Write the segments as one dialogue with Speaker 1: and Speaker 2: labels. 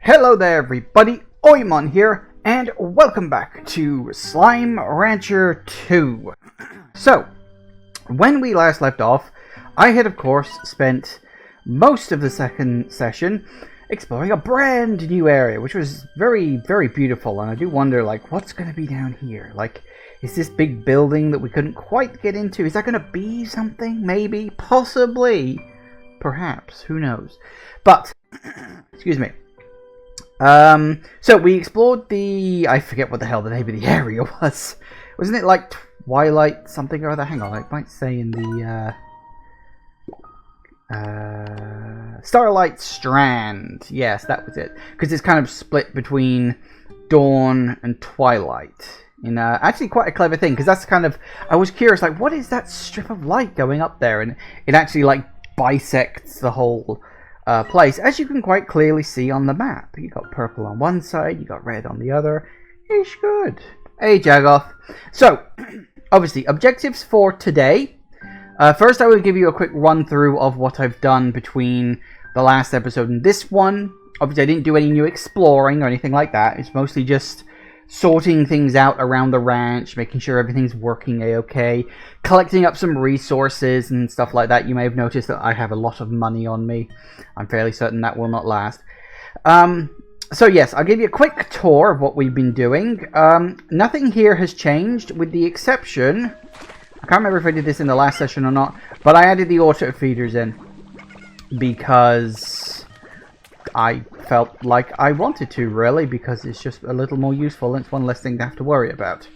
Speaker 1: Hello there everybody, Oimon here, and welcome back to Slime Rancher 2. So, when we last left off, I had of course spent most of the second session exploring a brand new area, which was very, very beautiful, and I do wonder, like, what's going to be down here? Like, is this big building that we couldn't quite get into, is that going to be something? Maybe? Possibly? Perhaps? Who knows? But, excuse me. So we explored the... I forget what the hell the name of the area was. Wasn't it like Twilight something or other? Hang on, I might say in the... Starlight Strand. Yes, that was it. Because it's kind of split between Dawn and Twilight. In actually quite a clever thing, because that's kind of... I was curious, like, what is that strip of light going up there? And it actually, like, bisects the whole... place, as you can quite clearly see on the map. You got purple on one side, you got red on the other. It's good. Hey, Jagoff. So, obviously, objectives for today. First, I will give you a quick run-through of what I've done between the last episode and this one. Obviously, I didn't do any new exploring or anything like that. It's mostly just sorting things out around the ranch, making sure everything's working a-okay, collecting up some resources and stuff like that. You may have noticed that I have a lot of money on me. I'm fairly certain that will not last. So yes, I'll give you a quick tour of what we've been doing. Nothing here has changed, with the exception... I can't remember if I did this in the last session or not, but I added the auto feeders in because I felt like I wanted to, really, because it's just a little more useful and it's one less thing to have to worry about.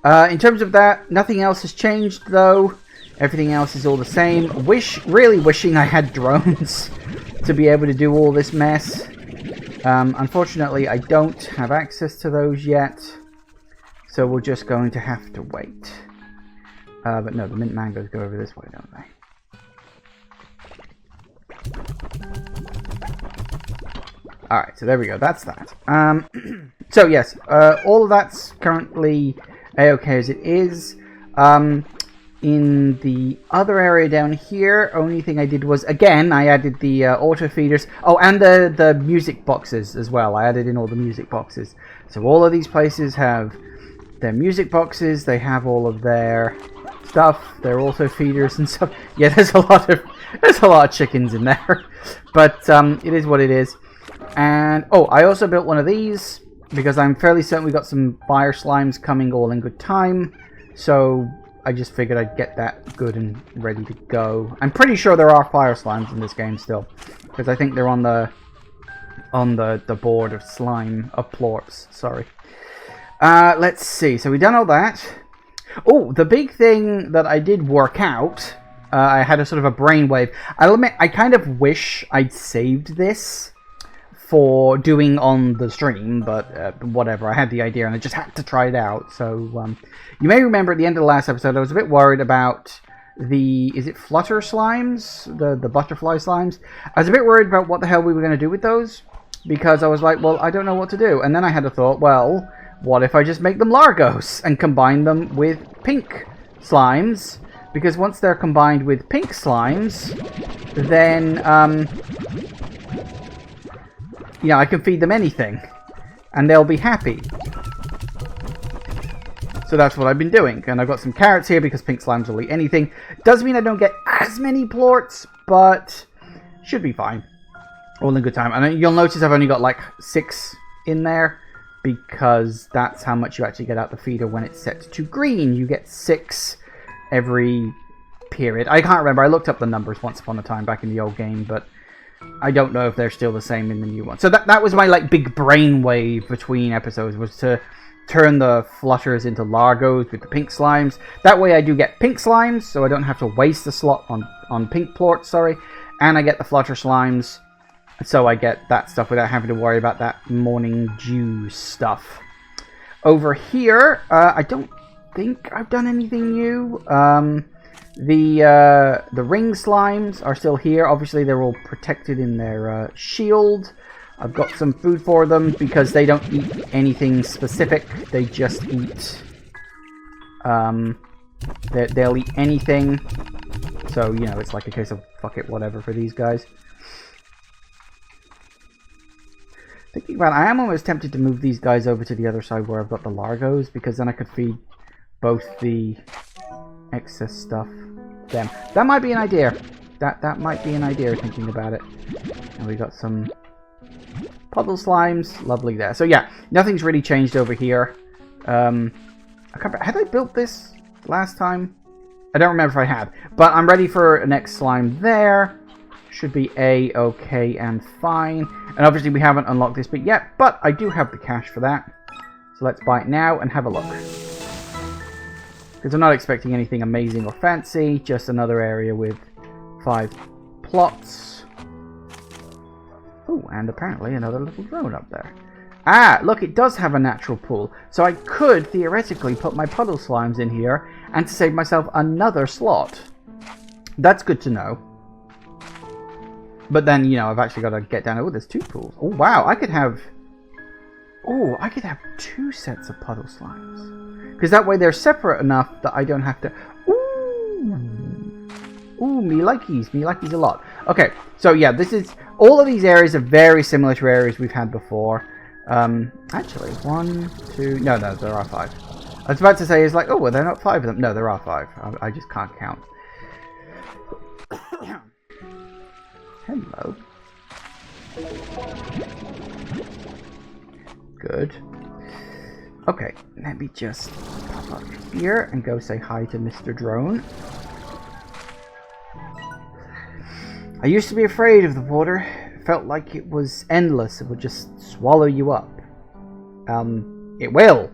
Speaker 1: In terms of that, nothing else has changed, though. Everything else is all the same. Really wishing I had drones to be able to do all this mess. Unfortunately, I don't have access to those yet, so we're just going to have to wait. But no, the mint mangoes go over this way, don't they? Alright, so there we go, that's that. So yes, all of that's currently a-okay as it is. In the other area down here, only thing I did was, again, I added the auto feeders. Oh, and the music boxes as well. I added in all the music boxes. So all of these places have their music boxes, they have all of their stuff, their auto feeders and stuff. Yeah, there's a lot of chickens in there. But it is what it is. And, oh, I also built one of these, because I'm fairly certain we got some fire slimes coming all in good time. So I just figured I'd get that good and ready to go. I'm pretty sure there are fire slimes in this game still, because I think they're on the board of slime, of plorts, sorry. Let's see, so we've done all that. Oh, the big thing that I did work out, I had a sort of a brainwave. I'll admit, I kind of wish I'd saved this for doing on the stream, but whatever, I had the idea and I just had to try it out. So you may remember at the end of the last episode I was a bit worried about the, is it flutter slimes? The butterfly slimes? I was a bit worried about what the hell we were going to do with those, because I was like, well, I don't know what to do. And then I had a thought, well, what if I just make them Largos and combine them with pink slimes? Because once they're combined with pink slimes, then you know, I can feed them anything, and they'll be happy. So that's what I've been doing. And I've got some carrots here, because pink slimes will eat anything. Does mean I don't get as many plorts, but should be fine. All in good time. And you'll notice I've only got like 6 in there, because that's how much you actually get out the feeder when it's set to green. You get 6 every period. I can't remember. I looked up the numbers once upon a time back in the old game, but I don't know if they're still the same in the new one. So that was my like big brainwave between episodes, was to turn the flutters into Largos with the pink slimes. That way I do get pink slimes, so I don't have to waste the slot on pink plorts, sorry. And I get the flutter slimes, so I get that stuff without having to worry about that morning dew stuff. Over here, I don't think I've done anything new. The ring slimes are still here. Obviously, they're all protected in their shield. I've got some food for them because they don't eat anything specific. They just eat... they'll eat anything. So, you know, it's like a case of fuck it, whatever for these guys. Thinking about it, I am almost tempted to move these guys over to the other side where I've got the Largos, because then I could feed both the excess stuff them. That might be an idea. That might be an idea, thinking about it. And we got some puddle slimes. Lovely there. So yeah, nothing's really changed over here. Had I built this last time? I don't remember if I had. But I'm ready for a next slime there. Should be A-okay and fine. And obviously we haven't unlocked this bit yet, but I do have the cash for that. So let's buy it now and have a look. Because I'm not expecting anything amazing or fancy, just another area with 5 plots. Oh, and apparently another little drone up there. Ah, look, it does have a natural pool. So I could theoretically put my puddle slimes in here and to save myself another slot. That's good to know. But then, you know, I've actually got to get down. Oh, there's 2 pools. Oh, wow, I could have 2 sets of puddle slimes. Because that way they're separate enough that I don't have to... Ooh, me likeys a lot. Okay, so yeah, this is... All of these areas are very similar to areas we've had before. Actually, 1, 2... No, there are 5. I was about to say, it's like, oh, well, there are not 5 of them. No, there are 5. I just can't count. Hello. Good. Okay, let me just pop up here and go say hi to Mr. Drone. I used to be afraid of the water. It felt like it was endless. It would just swallow you up. It will.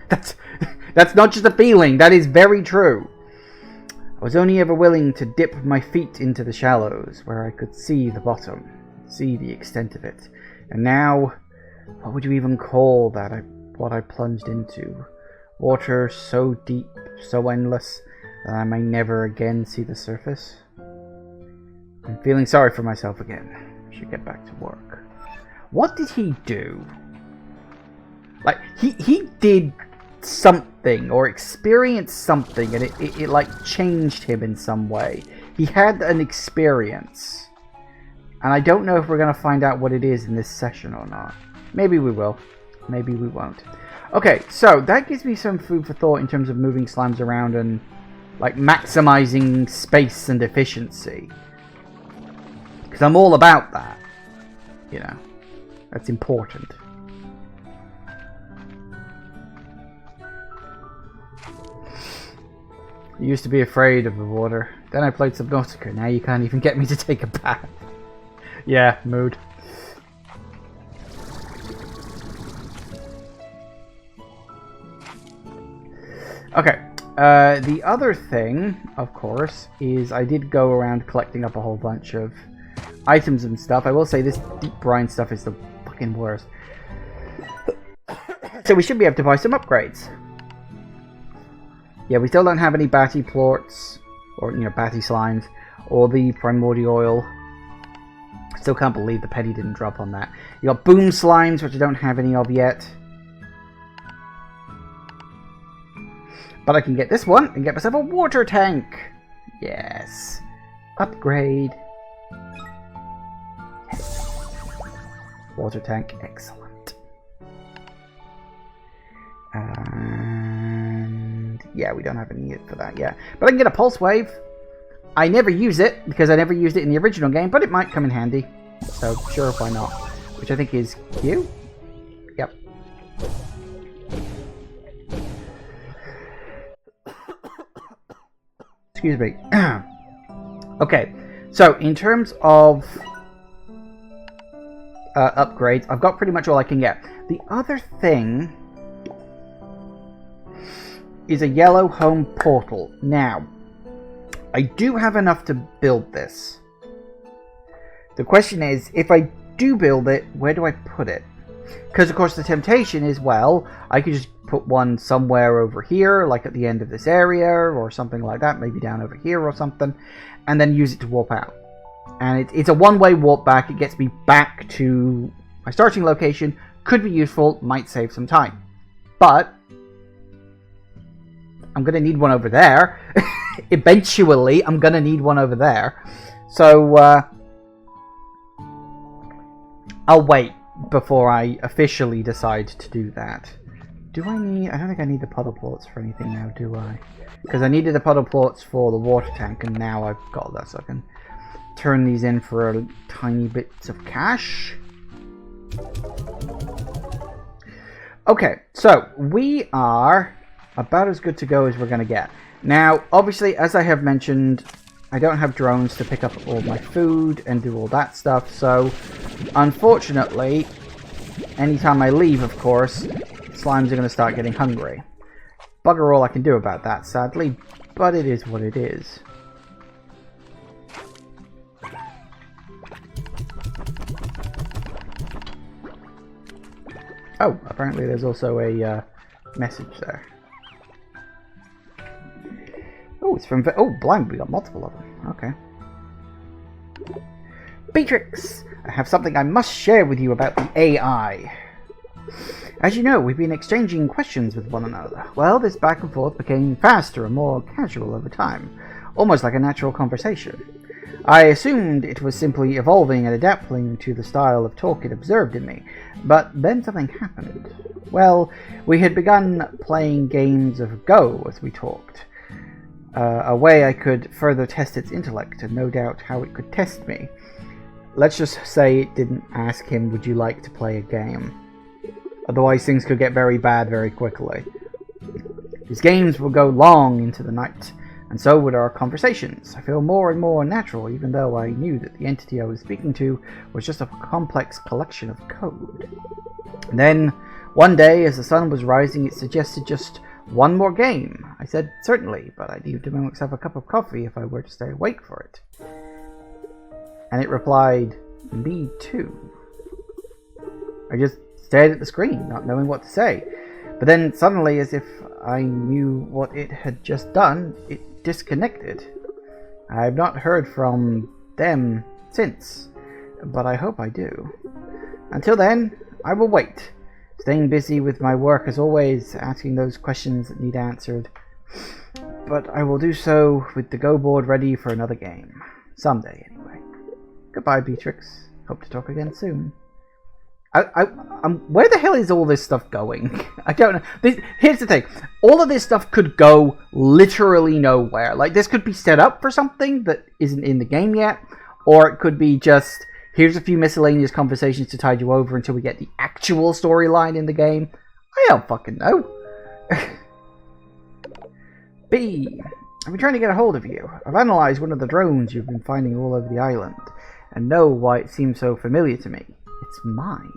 Speaker 1: That's not just a feeling. That is very true. I was only ever willing to dip my feet into the shallows, where I could see the bottom, see the extent of it. And now, what would you even call that? What I plunged into? Water so deep, so endless, that I may never again see the surface? I'm feeling sorry for myself again. I should get back to work. What did he do? Like, he did something or experienced something, and it like changed him in some way. He had an experience, and I don't know if we're going to find out what it is in this session or not. Maybe we will, maybe we won't. Okay, so that gives me some food for thought in terms of moving slimes around and like maximizing space and efficiency, because I'm all about that, you know. That's important. I used to be afraid of the water. Then I played Subnautica. Now you can't even get me to take a bath. Yeah, mood. Okay. The other thing, of course, is I did go around collecting up a whole bunch of items and stuff. I will say this deep brine stuff is the fucking worst. So we should be able to buy some upgrades. Yeah, we still don't have any batty plorts, or, you know, batty slimes, or the primordial oil. Still can't believe the penny didn't drop on that. You got boom slimes, which I don't have any of yet. But I can get this one and get myself a water tank. Yes. Upgrade. Water tank, excellent. And yeah, we don't have any for that yet. But I can get a pulse wave. I never use it because I never used it in the original game, but it might come in handy. So sure, why not? Which I think is Q. Yep. Excuse me. Okay, so in terms of upgrades, I've got pretty much all I can get. The other thing is a yellow home portal. Now, I do have enough to build this. The question is, if I do build it, where do I put it? Because, of course, the temptation is, well, I could just put one somewhere over here, like at the end of this area, or something like that, maybe down over here or something, and then use it to warp out. And it's a one-way warp back. It gets me back to my starting location. Could be useful, might save some time. But I'm going to need one over there. Eventually, I'm going to need one over there. So, I'll wait. before I officially decide to do that. Do I need... I don't think I need the puddle plorts for anything now, do I? Because I needed the puddle plorts for the water tank, and now I've got that, so I can turn these in for tiny bits of cash. Okay, so we are about as good to go as we're going to get. Now, obviously, as I have mentioned, I don't have drones to pick up all my food and do all that stuff, so unfortunately, anytime I leave, of course, slimes are going to start getting hungry. Bugger all I can do about that, sadly, but it is what it is. Oh, apparently there's also a message there. Oh, it's from... Oh, blind, we got multiple of them. Okay. Beatrix, I have something I must share with you about the AI. As you know, we've been exchanging questions with one another. Well, this back and forth became faster and more casual over time, almost like a natural conversation. I assumed it was simply evolving and adapting to the style of talk it observed in me, but then something happened. Well, we had begun playing games of Go as we talked. A way I could further test its intellect, and no doubt how it could test me. Let's just say it didn't ask him, would you like to play a game? Otherwise things could get very bad very quickly. These games will go long into the night, and so would our conversations. I feel more and more natural, even though I knew that the entity I was speaking to was just a complex collection of code. And then, one day, as the sun was rising, it suggested just one more game. I said, certainly, but I needed to make myself a cup of coffee if I were to stay awake for it. And it replied, me too. I just stared at the screen, not knowing what to say. But then suddenly, as if I knew what it had just done, it disconnected. I have not heard from them since, but I hope I do. Until then, I will wait, staying busy with my work as always, asking those questions that need answered. But I will do so with the Go board ready for another game. Someday, anyway. Goodbye, Beatrix. Hope to talk again soon. Where the hell is all this stuff going? I don't know. Here's the thing. All of this stuff could go literally nowhere. Like, this could be set up for something that isn't in the game yet. Or it could be just, here's a few miscellaneous conversations to tide you over until we get the actual storyline in the game. I don't fucking know. B, I've been trying to get a hold of you. I've analysed one of the drones you've been finding all over the island, and know why it seems so familiar to me. It's mine.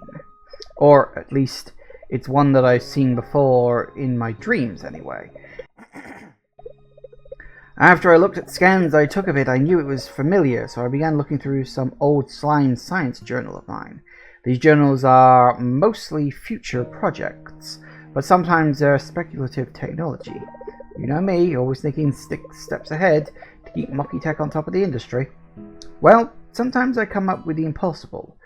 Speaker 1: Or, at least, it's one that I've seen before in my dreams, anyway. After I looked at scans I took of it, I knew it was familiar, so I began looking through some old slime science journal of mine. These journals are mostly future projects, but sometimes they're speculative technology. You know me, always thinking 6 steps ahead to keep Mucky Tech on top of the industry. Well, sometimes I come up with the impossible.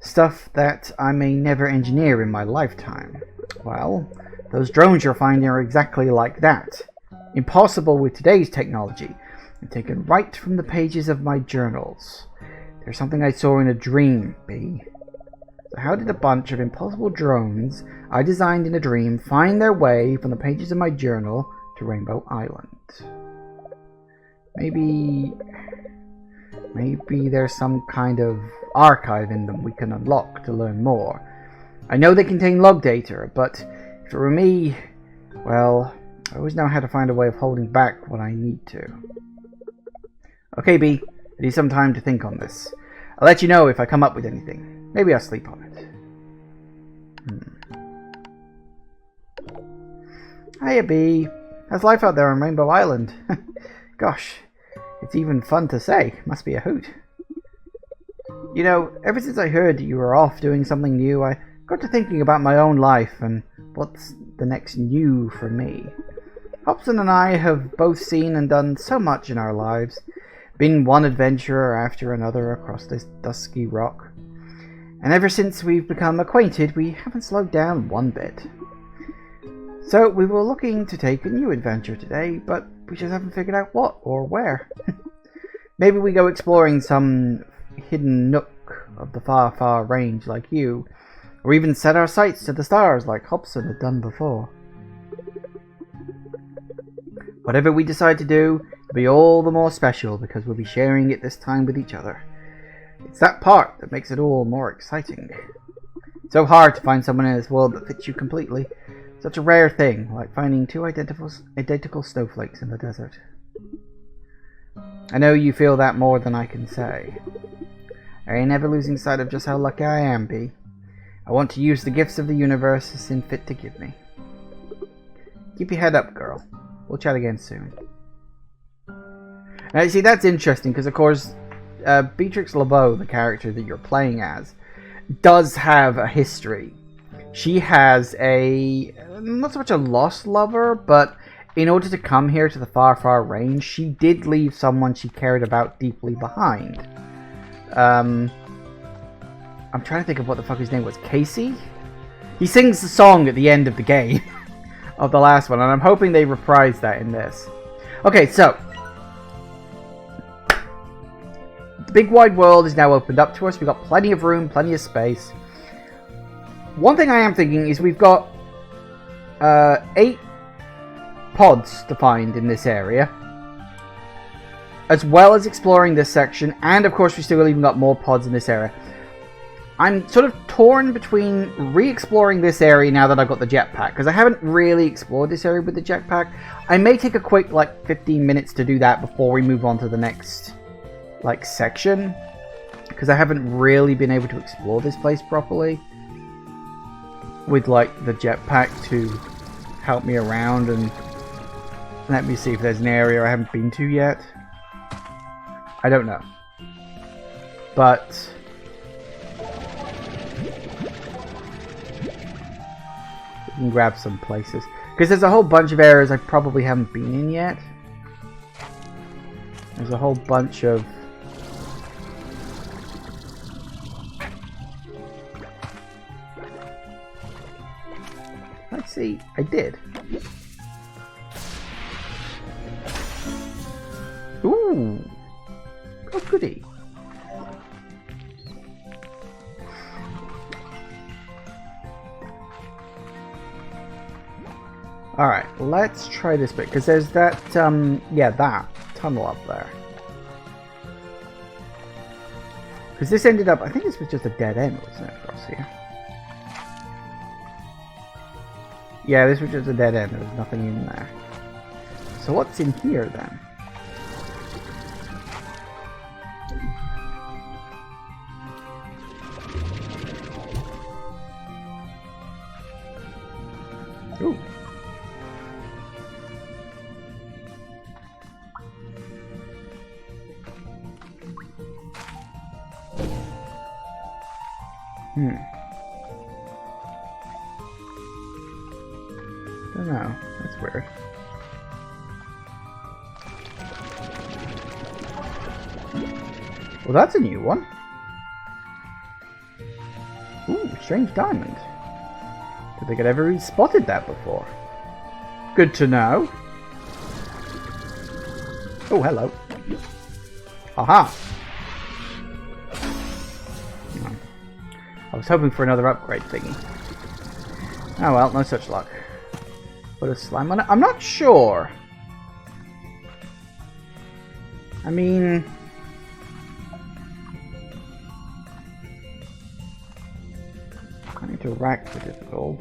Speaker 1: Stuff that I may never engineer in my lifetime. Well, those drones you're finding are exactly like that. Impossible with today's technology, and taken right from the pages of my journals. There's something I saw in a dream, B. So how did a bunch of impossible drones I designed in a dream find their way from the pages of my journal to Rainbow Island? Maybe there's some kind of archive in them we can unlock to learn more. I know they contain log data, but if it were me, well, I always know how to find a way of holding back when I need to. Okay, B, I need some time to think on this. I'll let you know if I come up with anything. Maybe I'll sleep on it. Hiya, B. How's life out there on Rainbow Island? Gosh, it's even fun to say. Must be a hoot. You know, ever since I heard you were off doing something new, I got to thinking about my own life and what's the next new for me. Hobson and I have both seen and done so much in our lives, been one adventurer after another across this dusky rock. And ever since we've become acquainted, we haven't slowed down one bit. So we were looking to take a new adventure today, but we just haven't figured out what or where. Maybe we go exploring some hidden nook of the far, far range like you, Or even set our sights to the stars like Hobson had done before. Whatever we decide to do, it'll be all the more special because we'll be sharing it this time with each other. It's that part that makes it all more exciting. It's so hard to find someone in this world that fits you completely. Such a rare thing, like finding two identical snowflakes in the desert. I know you feel that more than I can say. I ain't ever losing sight of just how lucky I am, B. I want to use the gifts of the universe as sin fit to give me. Keep your head up, girl. We'll chat again soon. Now, you see, that's interesting, because, of course, Beatrix LeBeau, the character that you're playing as, does have a history. She has not so much a lost lover, but in order to come here to the far, far range, she did leave someone she cared about deeply behind. I'm trying to think of what the fuck his name was. Casey? He sings the song at the end of the game. Of the last one, and I'm hoping they reprise that in this. Okay, so the big wide world is now opened up to us. We've got plenty of room, plenty of space. One thing I am thinking is we've got 8 pods to find in this area, as well as exploring this section, and of course we still even got more pods in this area. I'm sort of torn between re-exploring this area now that I've got the jetpack, because I haven't really explored this area with the jetpack. I may take a quick, 15 minutes to do that before we move on to the next, section, because I haven't really been able to explore this place properly with, the jetpack to help me around, and let me see if there's an area I haven't been to yet. I don't know. But we can grab some places, because there's a whole bunch of areas I probably haven't been in yet. There's a whole bunch of let's see, I did. Ooh, oh goody. Alright, let's try this bit, because there's that, that tunnel up there. Because this ended up, I think this was just a dead end, wasn't it, for us here? Yeah, this was just a dead end, there was nothing in there. So what's in here, then? Ooh. Don't know. That's weird. Well, that's a new one. Ooh, strange diamond. Don't think I'd ever even spotted that before. Good to know. Oh, hello. Aha! I was hoping for another upgrade thingy. Oh well, no such luck. Put a slime on it. I'm not sure. I mean, I need to rack the difficult.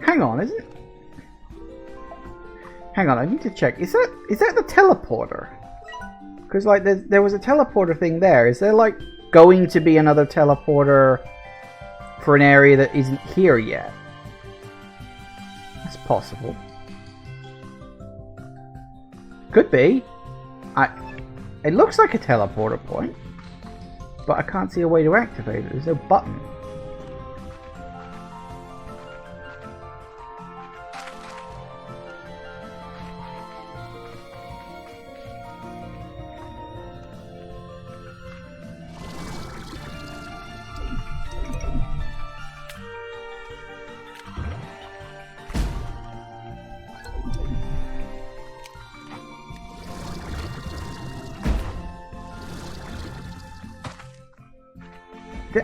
Speaker 1: Hang on, isn't it? Hang on, I need to check. Is that the teleporter? Because there was a teleporter thing there. Is there going to be another teleporter for an area that isn't here yet? That's possible. Could be. It looks like a teleporter point, but I can't see a way to activate it. There's no button.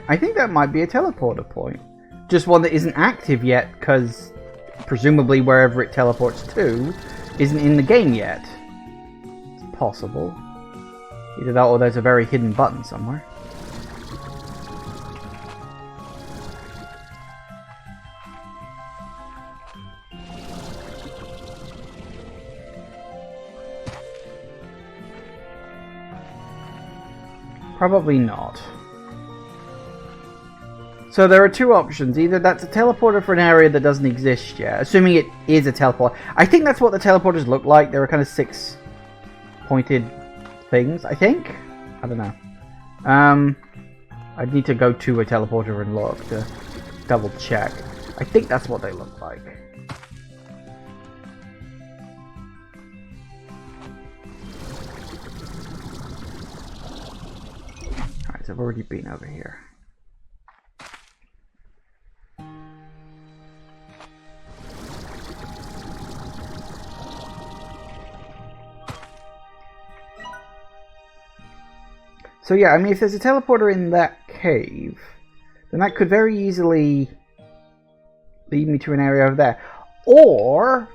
Speaker 1: I think that might be a teleporter point. Just one that isn't active yet, because presumably wherever it teleports to isn't in the game yet. It's possible. Either that or there's a very hidden button somewhere. Probably not. So there are two options. Either that's a teleporter for an area that doesn't exist yet, assuming it is a teleporter. I think that's what the teleporters look like. They were kind of six-pointed things, I think? I don't know. I'd need to go to a teleporter and look to double check. I think that's what they look like. Alright, so I've already been over here. So yeah, I mean, if there's a teleporter in that cave, then that could very easily lead me to an area over there. Or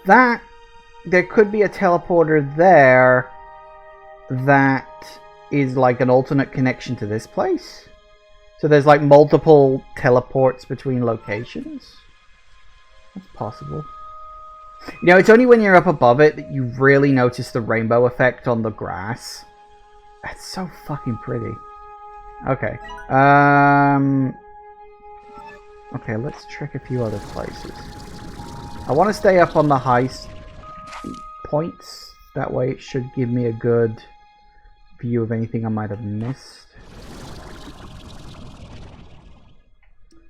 Speaker 1: that there could be a teleporter there that is like an alternate connection to this place. So there's like multiple teleports between locations. That's possible. You know, it's only when you're up above it that you really notice the rainbow effect on the grass. That's so fucking pretty. Okay. Okay, let's check a few other places. I want to stay up on the high points. That way it should give me a good view of anything I might have missed.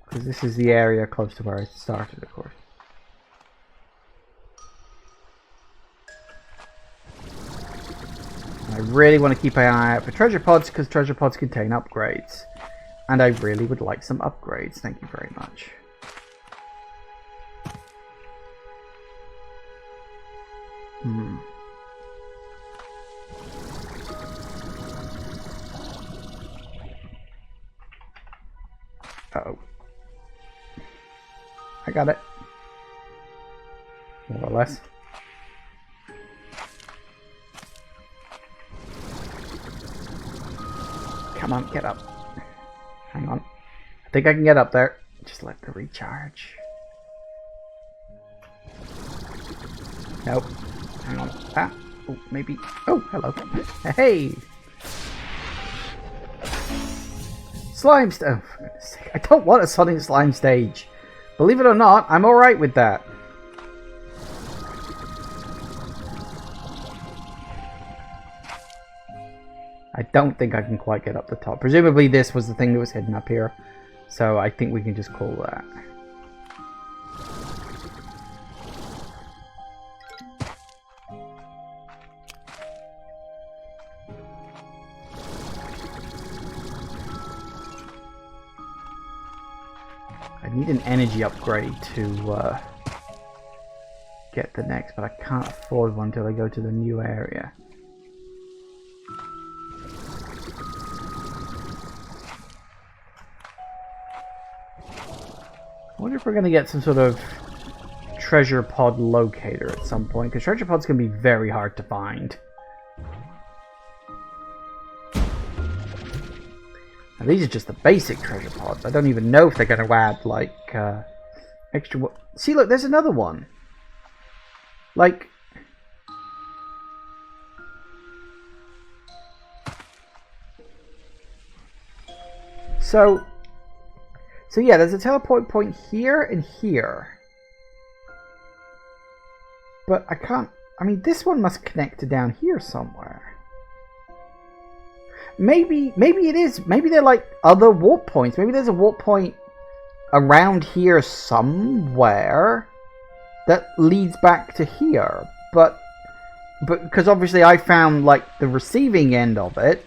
Speaker 1: Because this is the area close to where I started, of course. I really want to keep an eye out for treasure pods, because treasure pods contain upgrades. And I really would like some upgrades. Thank you very much. Uh-oh. I got it. More or less. Come on, get up. Hang on. I think I can get up there. Just let the recharge. Nope. Hang on. Ah. Oh, maybe. Oh, hello. Hey! Slime stuff. I don't want a Sonic Slime stage. Believe it or not, I'm alright with that. I don't think I can quite get up the top. Presumably this was the thing that was hidden up here. So I think we can just call that. I need an energy upgrade to get the next, but I can't afford one until I go to the new area. I wonder if we're going to get some sort of treasure pod locator at some point, because treasure pods can be very hard to find. Now, these are just the basic treasure pods. I don't even know if they're going to add, like, extra... See, look, there's another one. Like... So yeah, there's a teleport point here and here. But I can't... I mean, this one must connect to down here somewhere. Maybe it is. Maybe they're like other warp points. Maybe there's a warp point around here somewhere that leads back to here. But because obviously I found like the receiving end of it,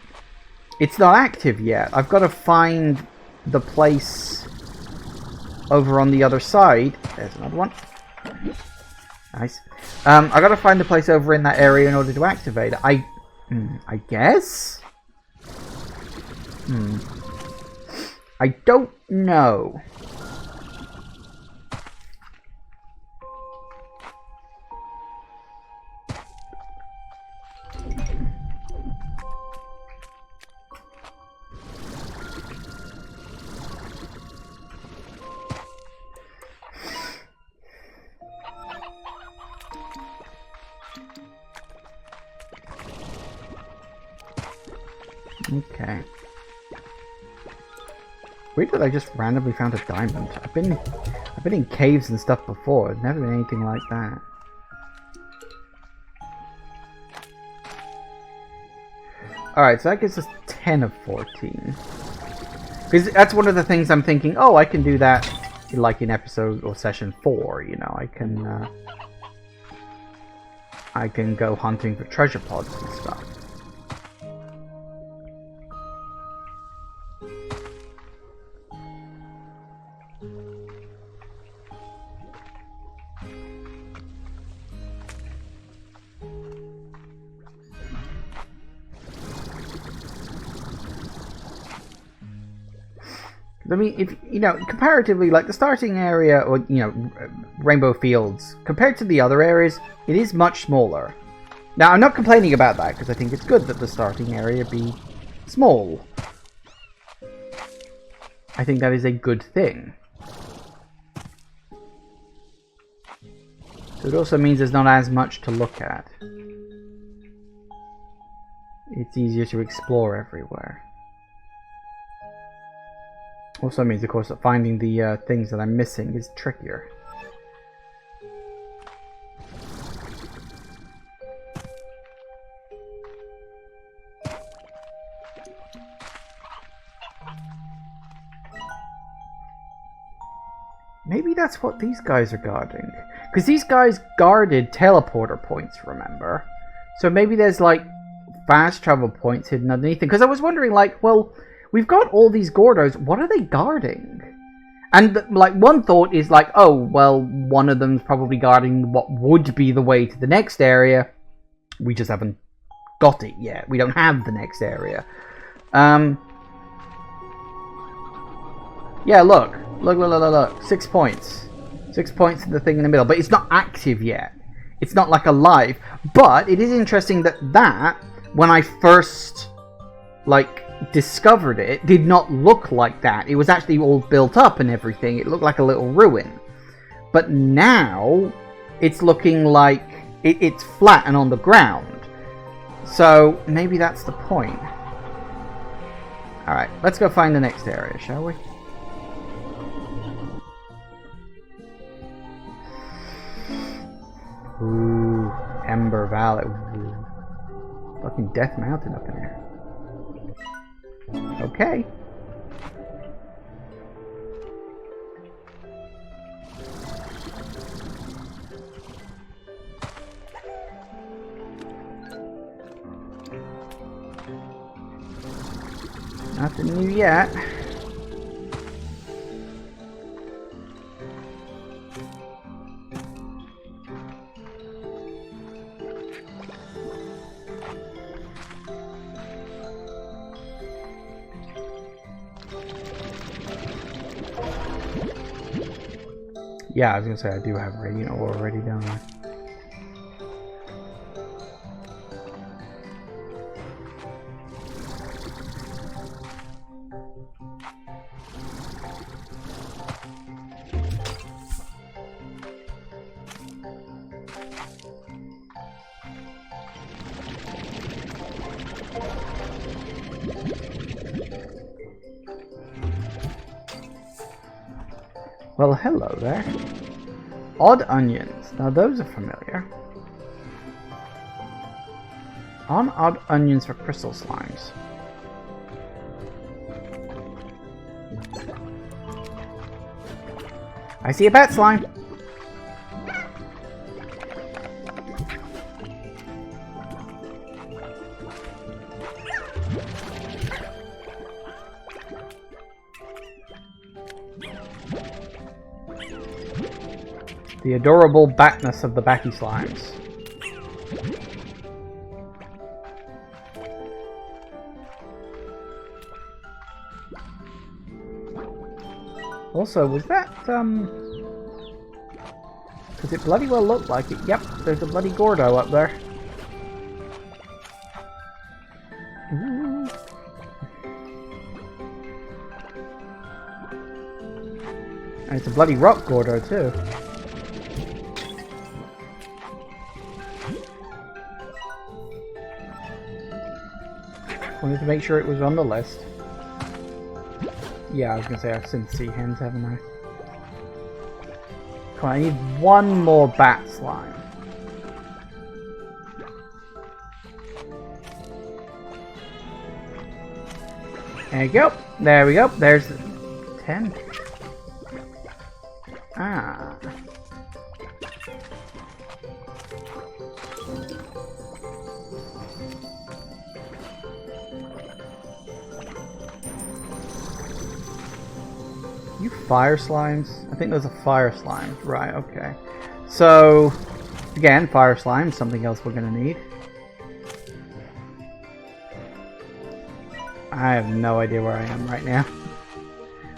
Speaker 1: it's not active yet. I've got to find the place over on the other side. There's another one. Nice. I've got to find the place over in that area in order to activate it. I guess? I don't know. Okay. Weird that I just randomly found a diamond. I've been in caves and stuff before. It's never been anything like that. Alright, so that gives us 10 of 14. Because that's one of the things I'm thinking, oh, I can do that like in episode or session 4, you know, I can go hunting for treasure pods and stuff. I mean, if you know, comparatively, like the starting area, or you know, Rainbow Fields, compared to the other areas, it is much smaller. Now, I'm not complaining about that because I think it's good that the starting area be small. I think that is a good thing. So it also means there's not as much to look at. It's easier to explore everywhere. Also means, of course, that finding the things that I'm missing is trickier. Maybe that's what these guys are guarding. Because these guys guarded teleporter points, remember? So maybe there's, like, fast travel points hidden underneath it. Because I was wondering, like, well, we've got all these Gordos, what are they guarding? And, like, one thought is, like, oh, well, one of them's probably guarding what would be the way to the next area. We just haven't got it yet. We don't have the next area. Yeah, look. Look. 6 points. 6 points in the thing in the middle. But it's not active yet. It's not, like, alive. But it is interesting that, when I first, like, discovered it, did not look like that. It was actually all built up and everything. It looked like a little ruin. But now, it's looking like it's flat and on the ground. So, maybe that's the point. Alright, let's go find the next area, shall we? Ooh, Ember Valley. Ooh. Fucking Death Mountain up in there. Okay. Nothing new yet. Yeah, I was gonna say I do have radiant ore already down there. Well, hello there. Odd onions. Now those are familiar. On odd onions for crystal slimes. I see a bat slime. The adorable batness of the batty slimes. Also, was that, because it bloody well looked like it. Yep, there's a bloody Gordo up there. Ooh. And it's a bloody rock Gordo, too. Wanted to make sure it was on the list. Yeah, I was gonna say I've seen sea hens, haven't I? Come on, I need one more bat slime. There you go. There we go. There's 10. Ah. You fire slimes? I think those are fire slimes. Right, okay. So, again, fire slime, something else we're gonna need. I have no idea where I am right now.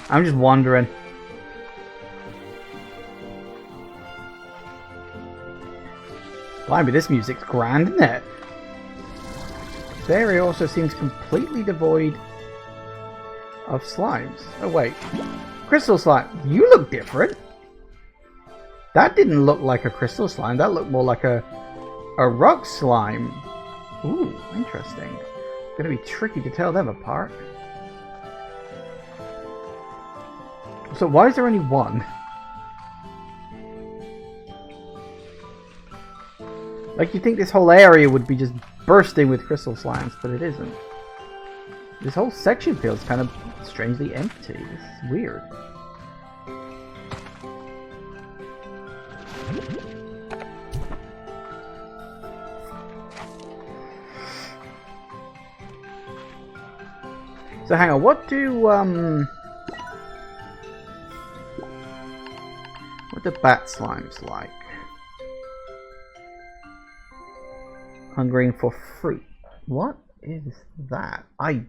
Speaker 1: I'm just wandering. Blimey, this music's grand, isn't it? This area also seems completely devoid of slimes. Oh wait. Crystal slime. You look different. That didn't look like a crystal slime. That looked more like a rock slime. Ooh, interesting. It's gonna be tricky to tell them apart. So why is there only one? Like, you think this whole area would be just bursting with crystal slimes, but it isn't. This whole section feels kind of strangely empty. This is weird. So hang on, what do bat slimes like? Hungering for fruit. What is that? I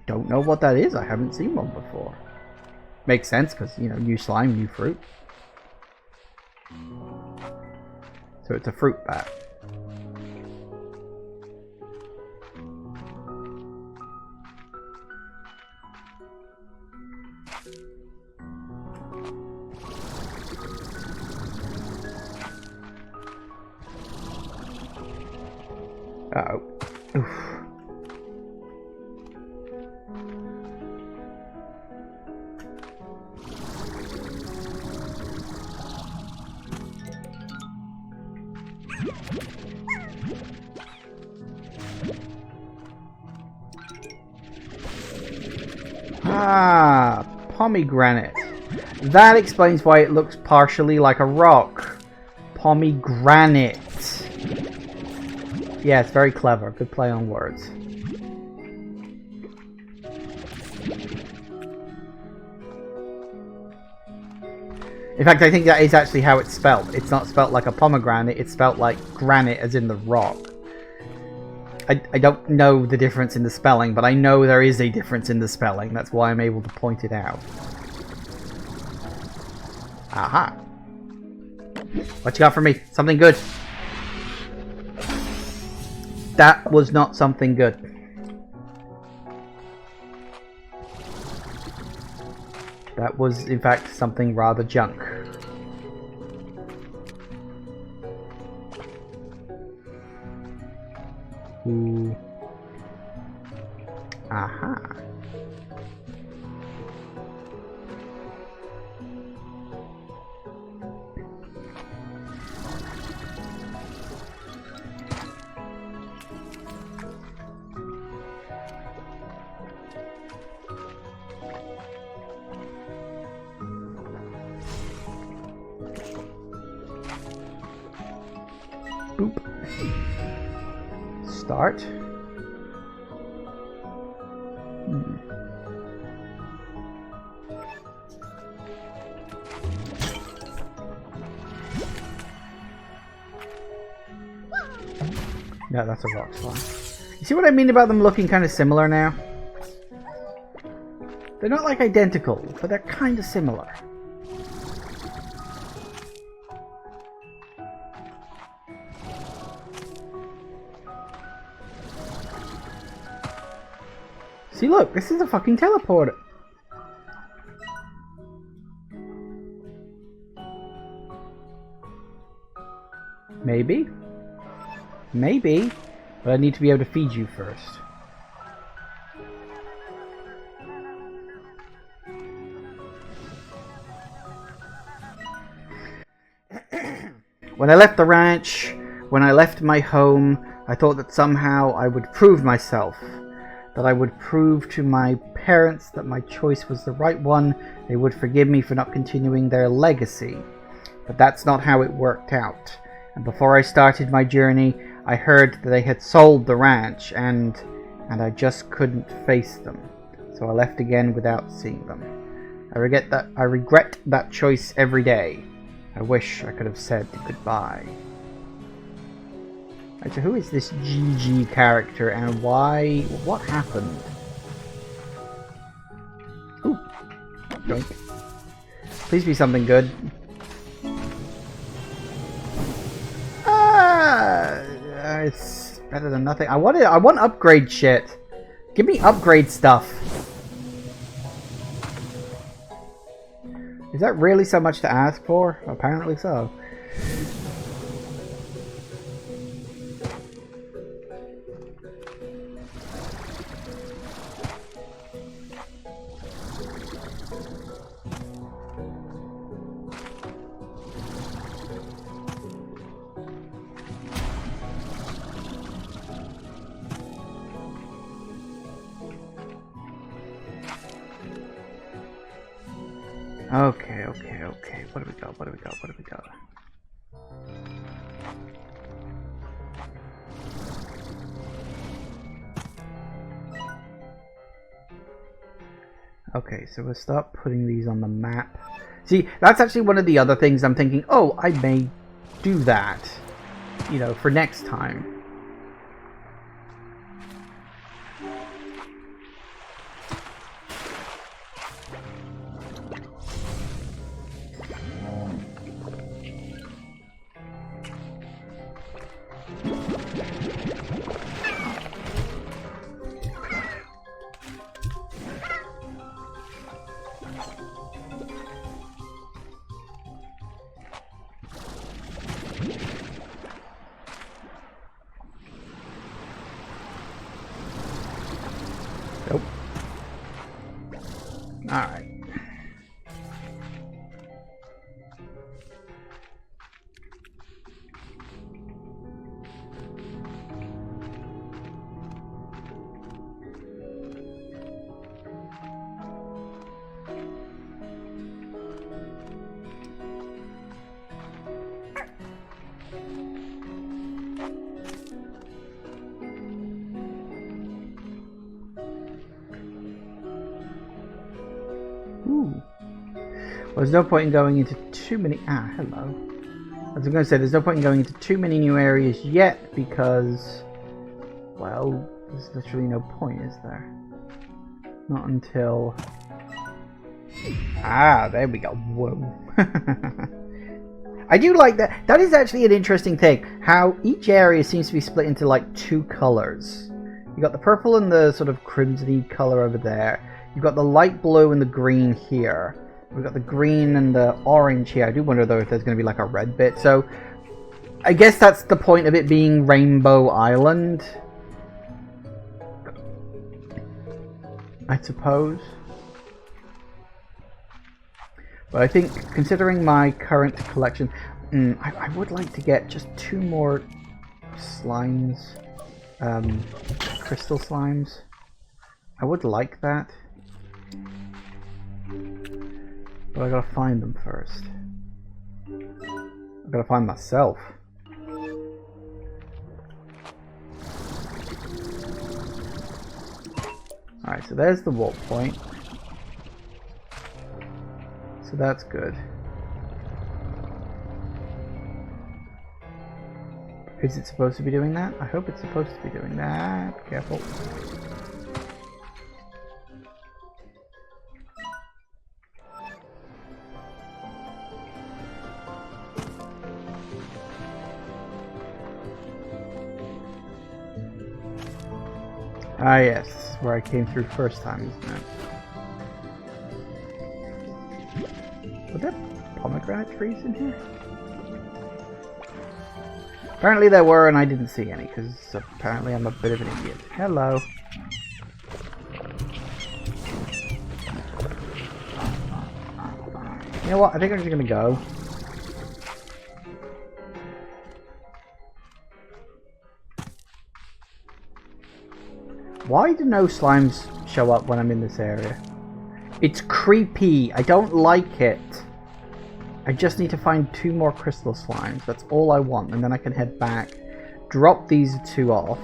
Speaker 1: don't know what that is. I haven't seen one before. Makes sense because, you know, new slime, new fruit. So it's a fruit bat. Uh-oh. Oof. Ah, pomegranate. That explains why it looks partially like a rock. Pomegranate. Yeah, it's very clever. Good play on words. In fact, I think that is actually how it's spelt. It's not spelt like a pomegranate, it's spelt like granite as in the rock. I don't know the difference in the spelling, but I know there is a difference in the spelling. That's why I'm able to point it out. Aha. What you got for me? Something good. That was not something good. That was, in fact, something rather junk. Ooh. Aha. Boop. Start. Yeah, that's a rock slime. You see what I mean about them looking kind of similar now? They're not like identical, but they're kind of similar. See, look, this is a fucking teleporter. Maybe. Maybe. But I need to be able to feed you first. When I left the ranch, when I left my home, I thought that somehow I would prove myself. That I would prove to my parents that my choice was the right one. They would forgive me for not continuing their legacy. But that's not how it worked out. And before I started my journey, I heard that they had sold the ranch, and I just couldn't face them. So I left again without seeing them. I regret that choice every day. I wish I could have said goodbye. Right, so who is this GG character, and why? What happened? Ooh, drink. Please be something good. It's better than nothing. I want upgrade shit. Give me upgrade stuff. Is that really so much to ask for? Apparently so. Okay. What do we got? What do we got? Okay, so we'll start putting these on the map. See, that's actually one of the other things I'm thinking, oh, I may do that, you know, for next time. Nope. Alright. Well, there's no point in going into too many... hello. I was going to say, there's no point in going into too many new areas yet, because... well, there's literally no point, is there? Not until... there we go. Whoa. I do like that. That is actually an interesting thing. How each area seems to be split into, like, two colors. You got the purple and the sort of crimson-y color over there. You've got the light blue and the green here. We've got the green and the orange here. I do wonder though if there's going to be like a red bit. So I guess that's the point of it being Rainbow Island, I suppose. But I think, considering my current collection, I would like to get just 2 more slimes. Crystal slimes. I would like that. But I gotta find them first. I gotta find myself. Alright, so there's the warp point. So that's good. Is it supposed to be doing that? I hope it's supposed to be doing that. Careful. Ah yes, this is where I came through first time, isn't it? Were there pomegranate trees in here? Apparently there were, and I didn't see any, because apparently I'm a bit of an idiot. Hello. You know what? I think I'm just gonna go. Why do no slimes show up when I'm in this area? It's creepy. I don't like it. I just need to find 2 more crystal slimes. That's all I want. And then I can head back. Drop these 2 off.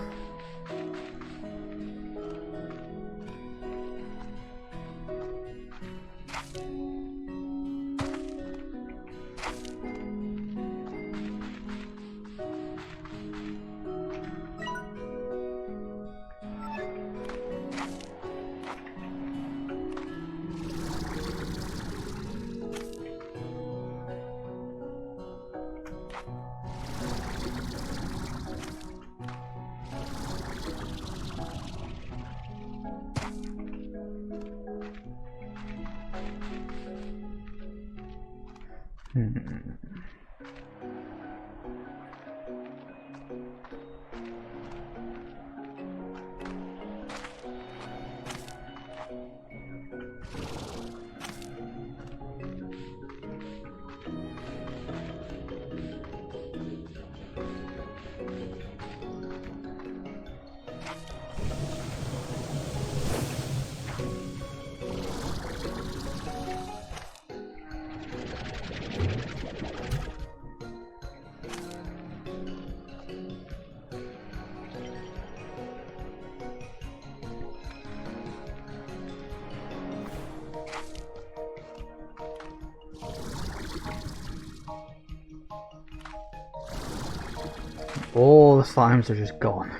Speaker 1: All the slimes are just gone.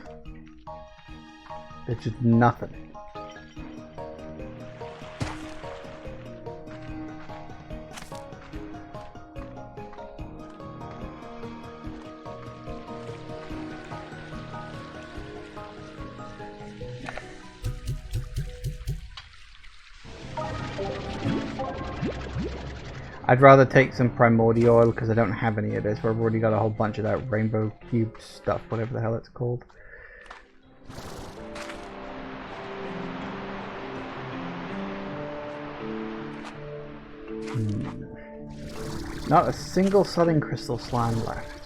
Speaker 1: They're just nothing. I'd rather take some primordial oil because I don't have any of this. I've already got a whole bunch of that rainbow cube stuff, whatever the hell it's called. Not a single southern crystal slime left.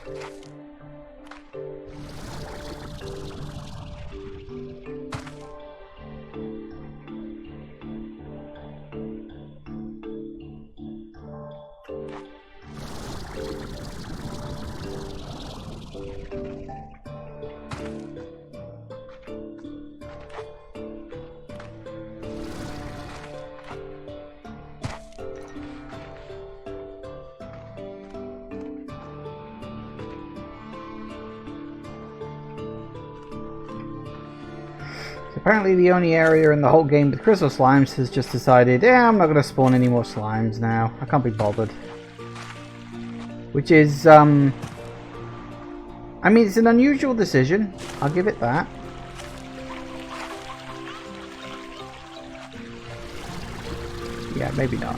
Speaker 1: Apparently the only area in the whole game with crystal slimes has just decided, yeah, I'm not going to spawn any more slimes now. I can't be bothered. Which is, I mean, it's an unusual decision. I'll give it that. Yeah, maybe not.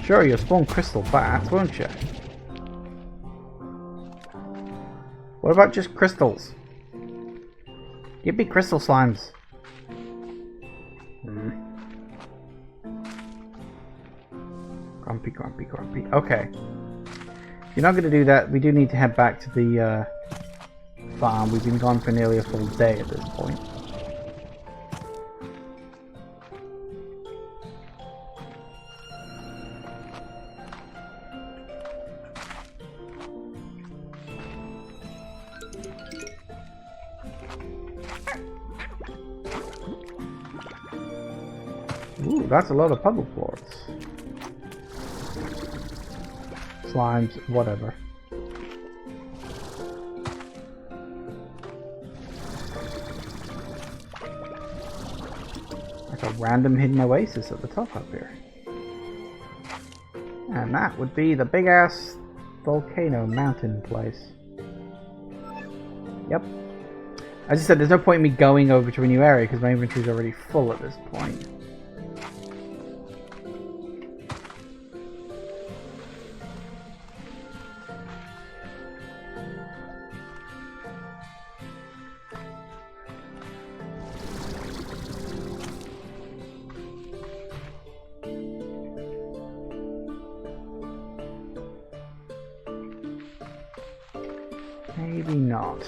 Speaker 1: Sure, you'll spawn crystal bats, won't you? What about just crystals? Give me crystal slimes. Grumpy, grumpy, grumpy. Okay. If you're not going to do that, we do need to head back to the farm. We've been gone for nearly a full day at this point. Ooh, that's a lot of puddle floors. Slimes, whatever. a random hidden oasis at the top up here. And that would be the big ass volcano mountain place. Yep. As I said, there's no point in me going over to a new area because my inventory is already full at this point. Maybe not.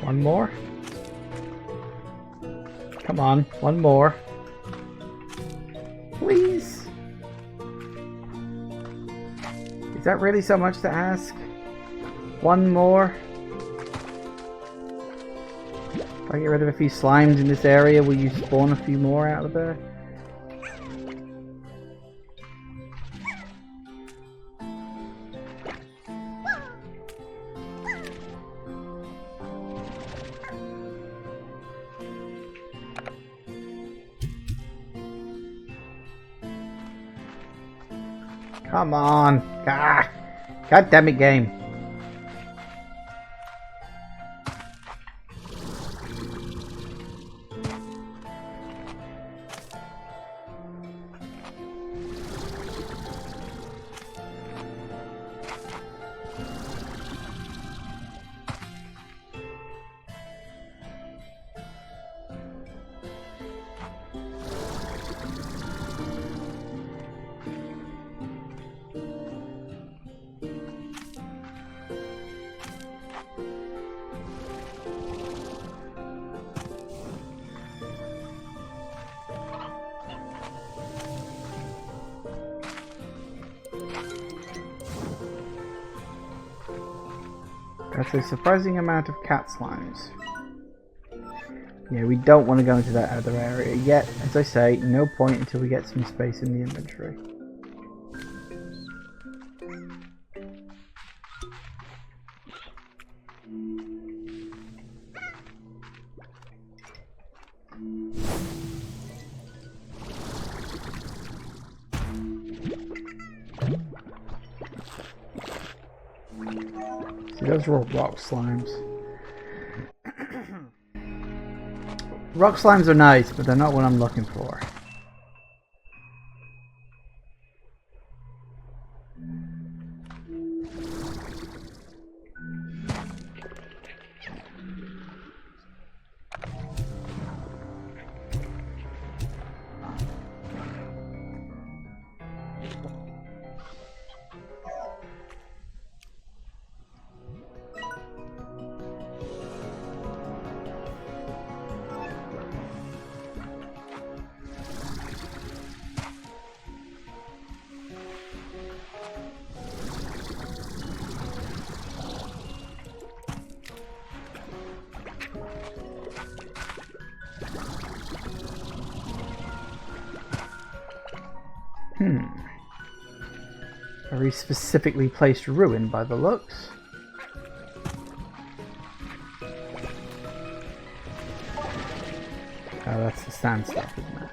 Speaker 1: One more? Come on, one more. Please? Is that really so much to ask? One more? If I get rid of a few slimes in this area, will you spawn a few more out of there? Come on. Ah, God damn it, game. That's a surprising amount of cat slimes. Yeah, we don't want to go into that other area yet. As I say, no point until we get some space in the inventory. See, those are all rock slimes. Rock slimes are nice, but they're not what I'm looking for. Very specifically placed ruin by the looks. Oh, that's the sand stuff, isn't it?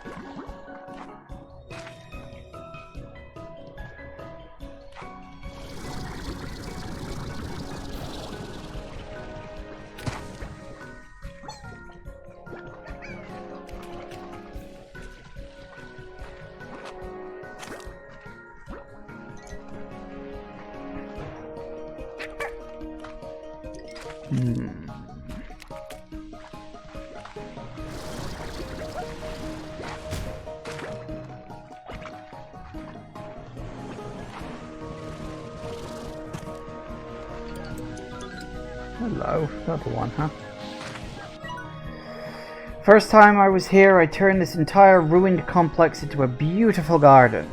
Speaker 1: Hello, another one, huh? First time I was here, I turned this entire ruined complex into a beautiful garden.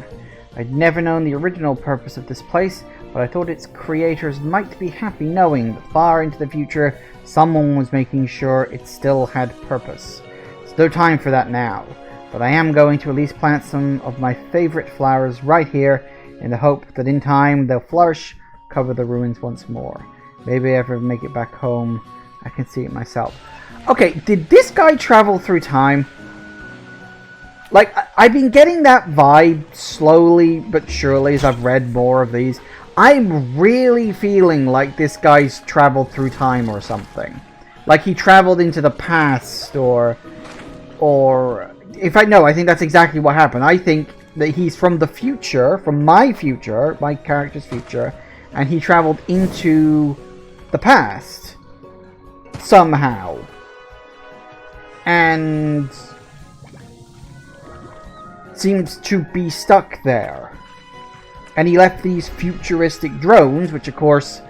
Speaker 1: I'd never known the original purpose of this place, but I thought its creators might be happy knowing that far into the future, someone was making sure it still had purpose. There's no time for that now, but I am going to at least plant some of my favorite flowers right here, in the hope that in time they'll flourish, cover the ruins once more. Maybe I ever make it back home, I can see it myself. Okay, did this guy travel through time? Like, I've been getting that vibe slowly but surely as I've read more of these. I'm really feeling like this guy's traveled through time or something. Like he traveled into the past or... In fact, no, I think that's exactly what happened. I think that he's from the future, from my future, my character's future, and he traveled into the past. Somehow. And seems to be stuck there. And he left these futuristic drones, which of course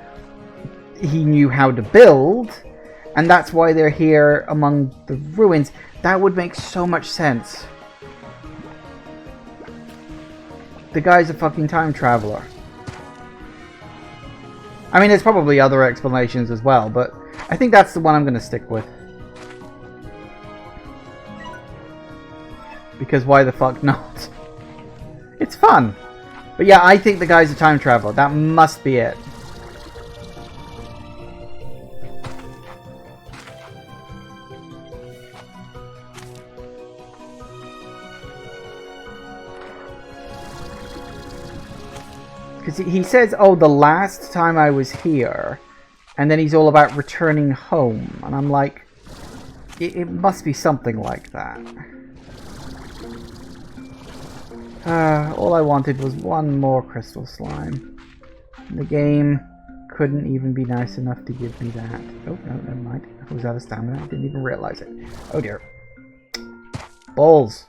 Speaker 1: he knew how to build, and that's why they're here among the ruins. That would make so much sense. The guy's a fucking time traveler. I mean, there's probably other explanations as well, but I think that's the one I'm going to stick with. Because why the fuck not? It's fun. But yeah, I think the guy's a time traveler. That must be it. Because he says, oh, the last time I was here. And then he's all about returning home. And I'm like, it must be something like that. All I wanted was one more crystal slime. The game couldn't even be nice enough to give me that. Oh, no, never mind. I was out of stamina. I didn't even realize it. Oh dear. Balls.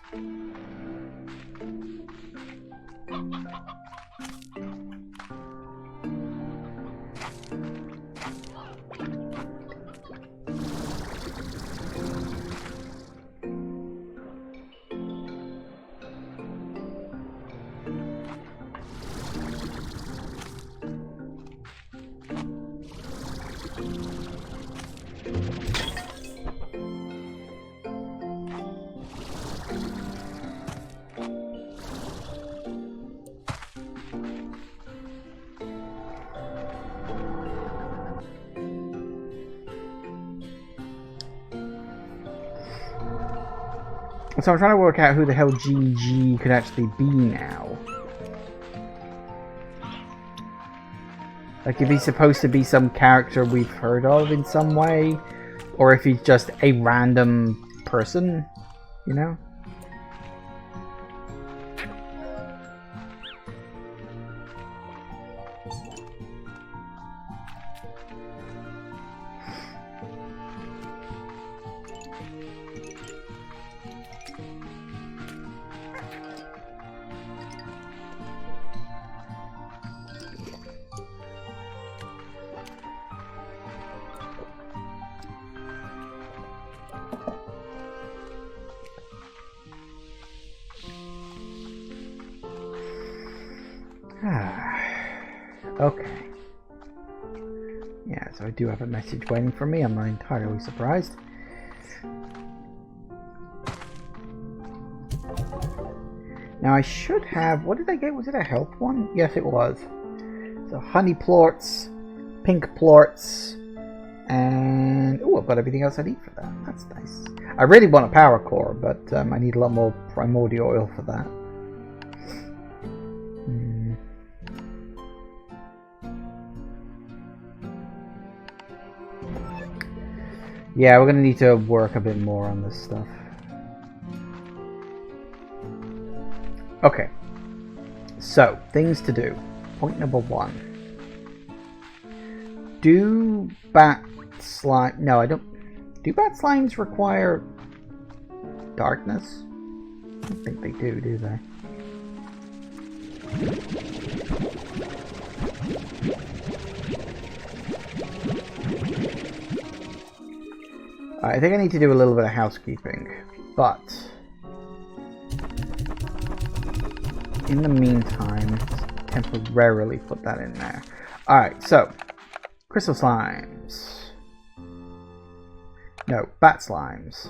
Speaker 1: So I'm trying to work out who the hell GG could actually be now. Like if he's supposed to be some character we've heard of in some way, or if he's just a random person, you know? Okay. Yeah, so I do have a message waiting for me. I'm not entirely surprised. Now I should have... What did I get? Was it a health one? Yes, it was. So honey plorts, pink plorts, and... Oh, I've got everything else I need for that. That's nice. I really want a power core, but I need a lot more primordial oil for that. Yeah, we're gonna need to work a bit more on this stuff. Okay. So, things to do. Point number 1. Do bat slime... No, I don't... Do bat slimes require darkness? I don't think they do they? I think I need to do a little bit of housekeeping, but in the meantime, temporarily put that in there. Alright, so crystal slimes. No, bat slimes.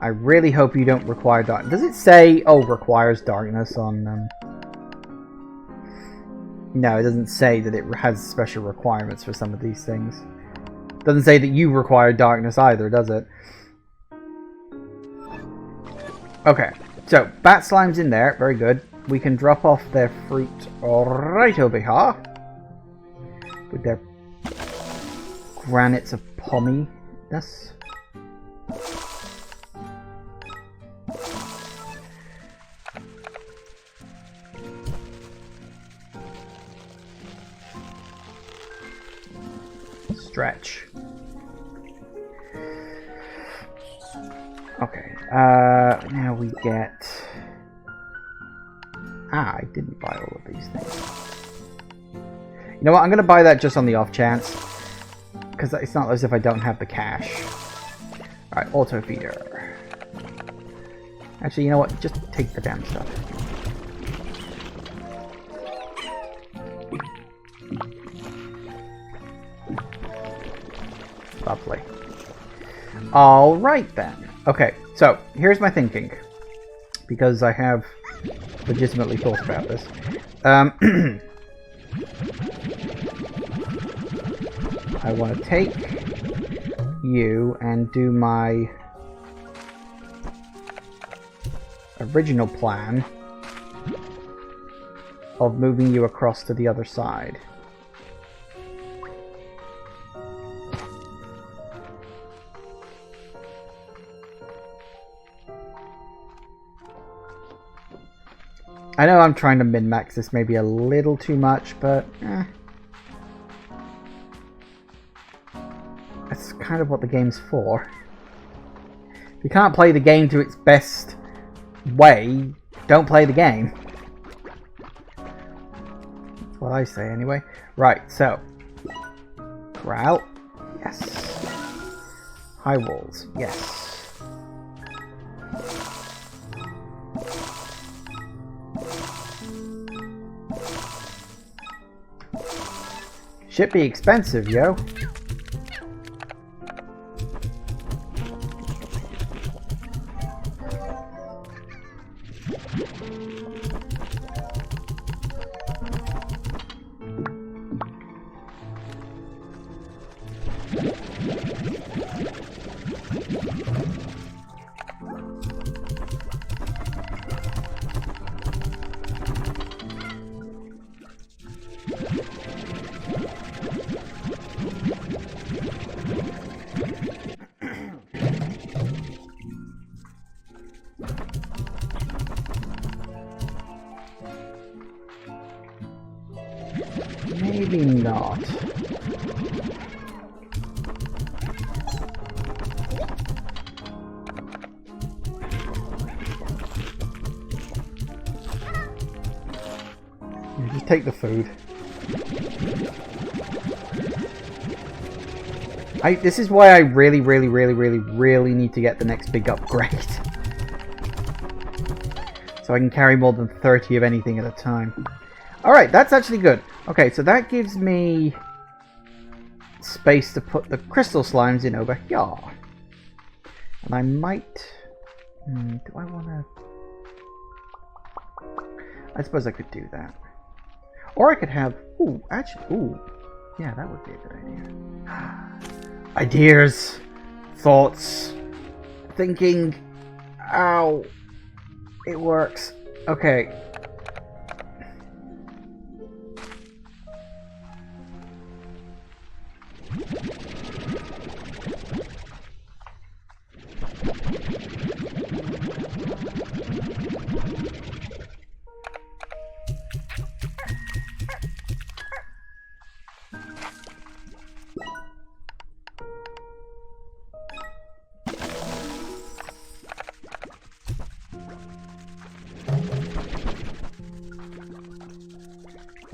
Speaker 1: I really hope you don't require dark. Does it say, oh, requires darkness on them? No, it doesn't say that it has special requirements for some of these things. It doesn't say that you require darkness either, does it? Okay, so bat slime's in there. Very good. We can drop off their fruit right over here. With their granites of pomminess. Stretch. Okay, now we get... Ah, I didn't buy all of these things. You know what, I'm going to buy that just on the off chance. Because it's not as if I don't have the cash. Alright, auto feeder. Actually, you know what, just take the damn stuff. Lovely. Alright then. Okay, so here's my thinking. Because I have legitimately thought about this. I want to take you and do my original plan of moving you across to the other side. I know I'm trying to min-max this maybe a little too much, but that's kind of what the game's for. If you can't play the game to its best way, don't play the game. That's what I say anyway. Right, so corral, yes. High walls, yes. Should be expensive, yo. Maybe not. You just take the food. This is why I really need to get the next big upgrade. So I can carry more than 30 of anything at a time. Alright, that's actually good. Okay, so that gives me space to put the crystal slimes in over here. And I might... do I want to... I suppose I could do that. Or I could have... Ooh, actually... Ooh. Yeah, that would be a good idea. Ideas. Thoughts. Thinking. Ow. It works. Okay.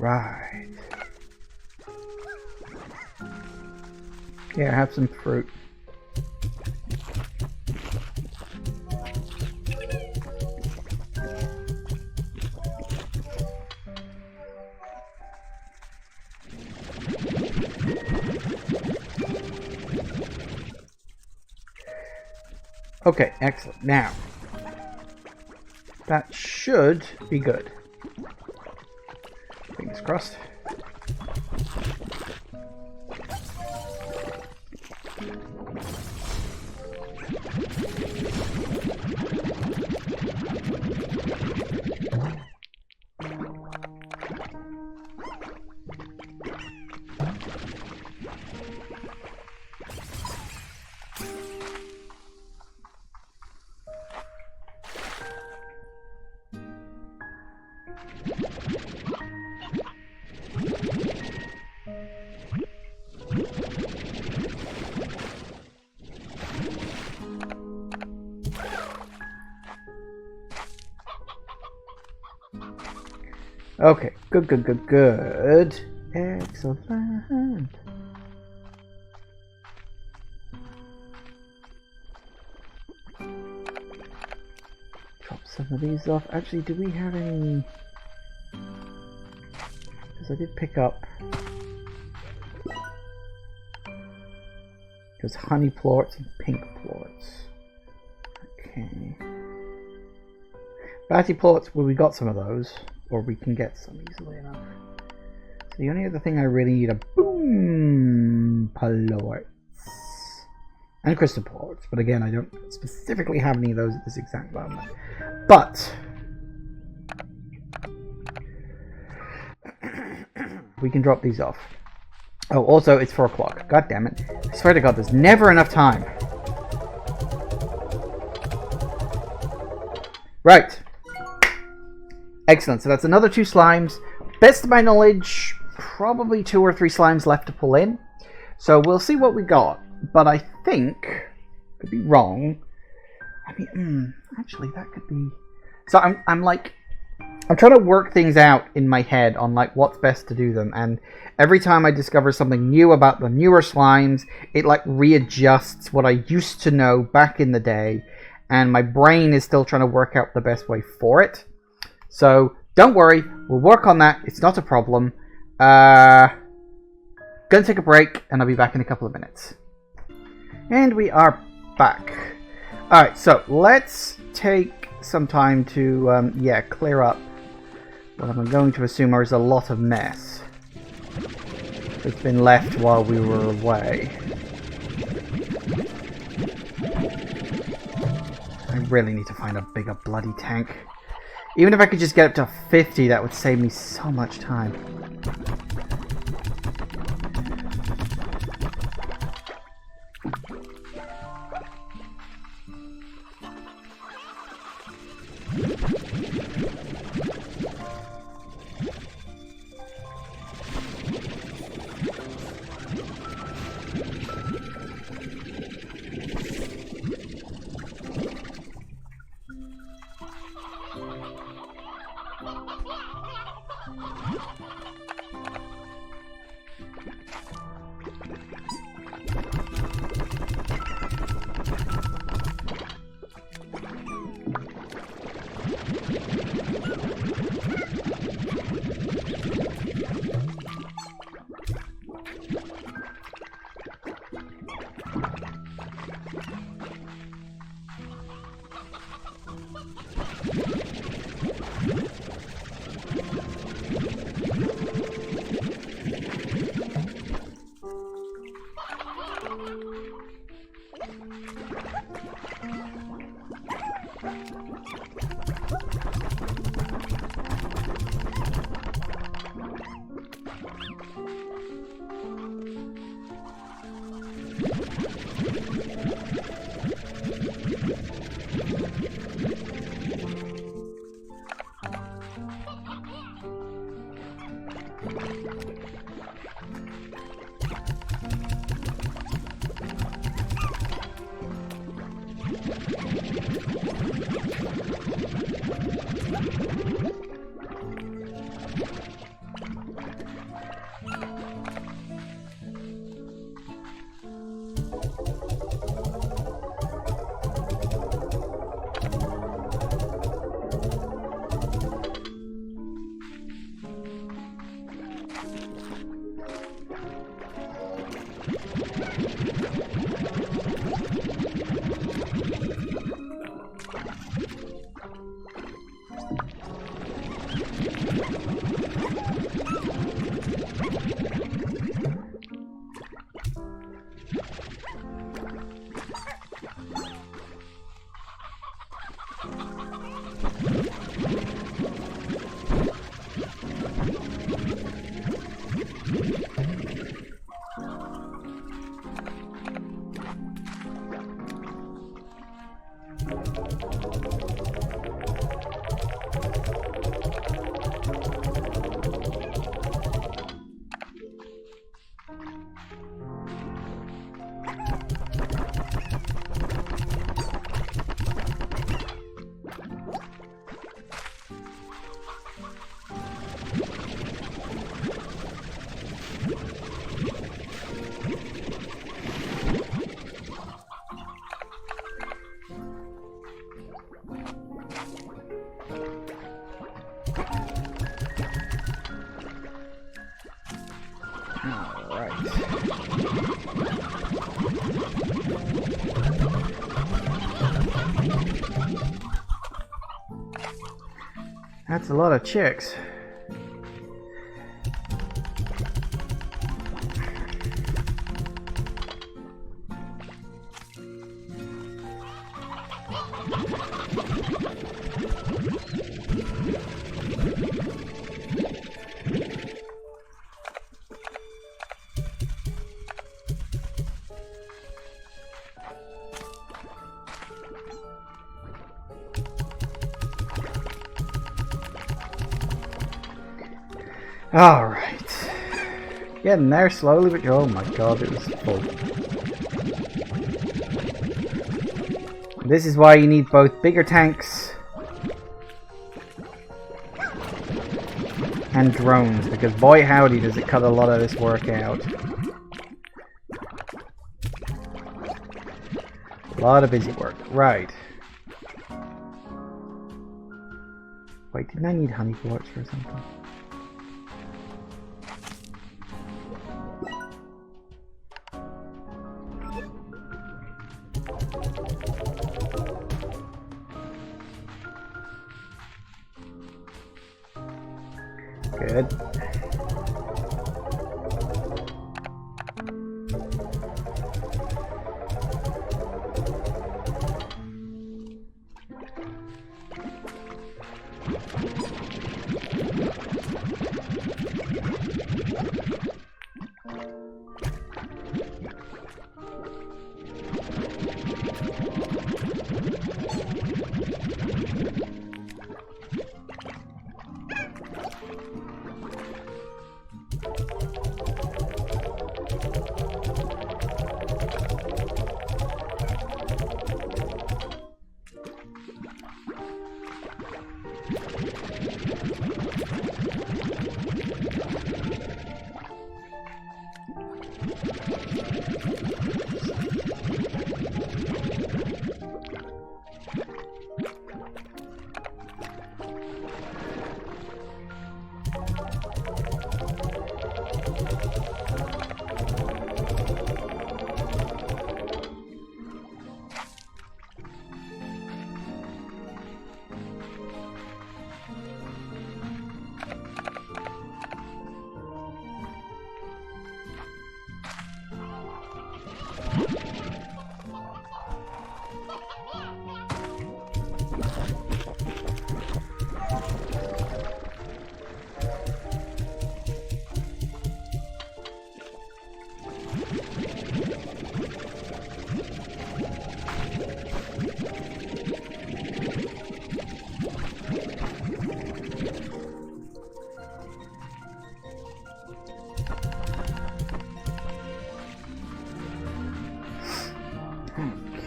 Speaker 1: Right. Here, have some fruit. Okay, excellent. Now, that should be good. Fingers crossed. Okay, good. Excellent. Drop some of these off. Actually, do we have any? Because I did pick up. There's honey plorts and pink plorts. Okay. Batty plorts, well, we got some of those. Or we can get some easily enough. So the only other thing I really need are boom plorts. And crystal plorts. But again, I don't specifically have any of those at this exact moment. But we can drop these off. Oh, also, it's 4 o'clock. God damn it. I swear to God, there's never enough time. Right. Excellent. So that's another 2 slimes. Best of my knowledge, probably 2 or 3 slimes left to pull in. So we'll see what we got. But I think, could be wrong. I mean, actually, that could be. So I'm trying to work things out in my head on like what's best to do them. And every time I discover something new about the newer slimes, it like readjusts what I used to know back in the day. And my brain is still trying to work out the best way for it. So, don't worry, we'll work on that, it's not a problem. Gonna take a break, and I'll be back in a couple of minutes. And we are back. Alright, so let's take some time to, clear up what I'm going to assume is a lot of mess that's been left while we were away. I really need to find a bigger bloody tank. Even if I could just get up to 50, that would save me so much time. That's a lot of chicks. Alright. Getting there slowly, but oh my god, it was full. This is why you need both bigger tanks and drones, because boy howdy does it cut a lot of this work out. A lot of busy work. Right. Wait, didn't I need honey bullets for something? Good.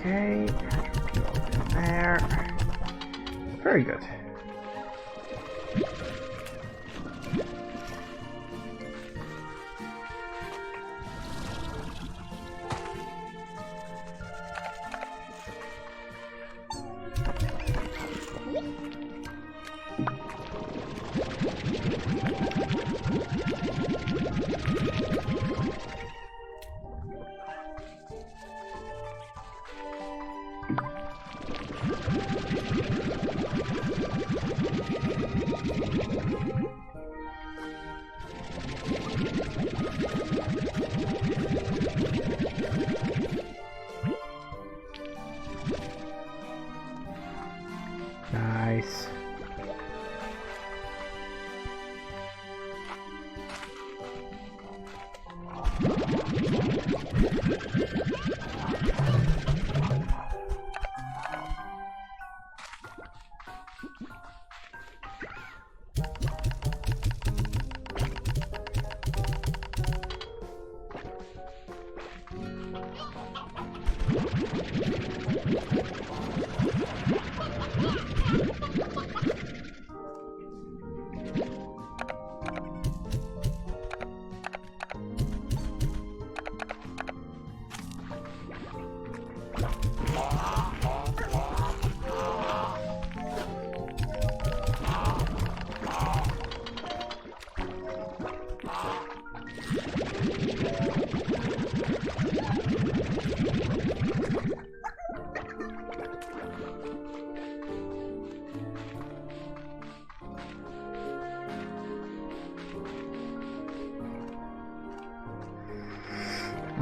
Speaker 1: Okay, there. Very good. Nice.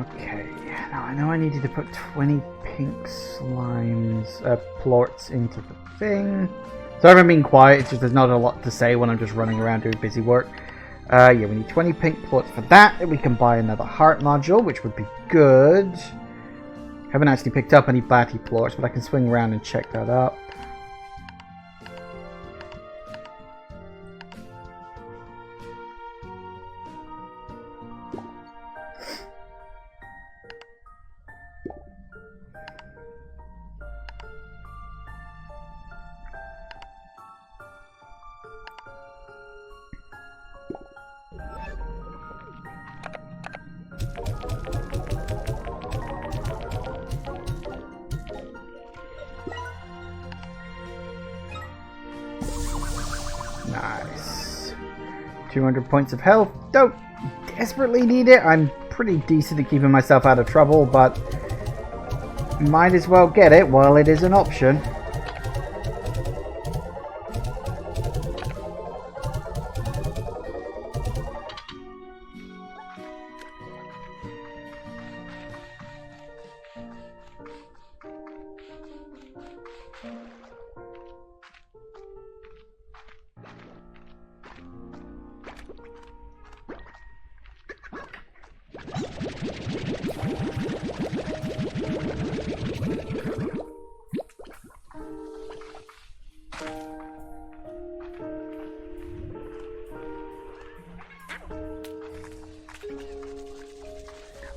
Speaker 1: Okay, now I know I needed to put 20 pink plorts into the thing. So I haven't been quiet, it's just there's not a lot to say when I'm just running around doing busy work. Yeah, we need 20 pink plorts for that. We can buy another heart module, which would be good. Haven't actually picked up any batty plorts, but I can swing around and check that up. Nice. 200 points of health. Don't desperately need it. I'm pretty decent at keeping myself out of trouble, but might as well get it while it is an option.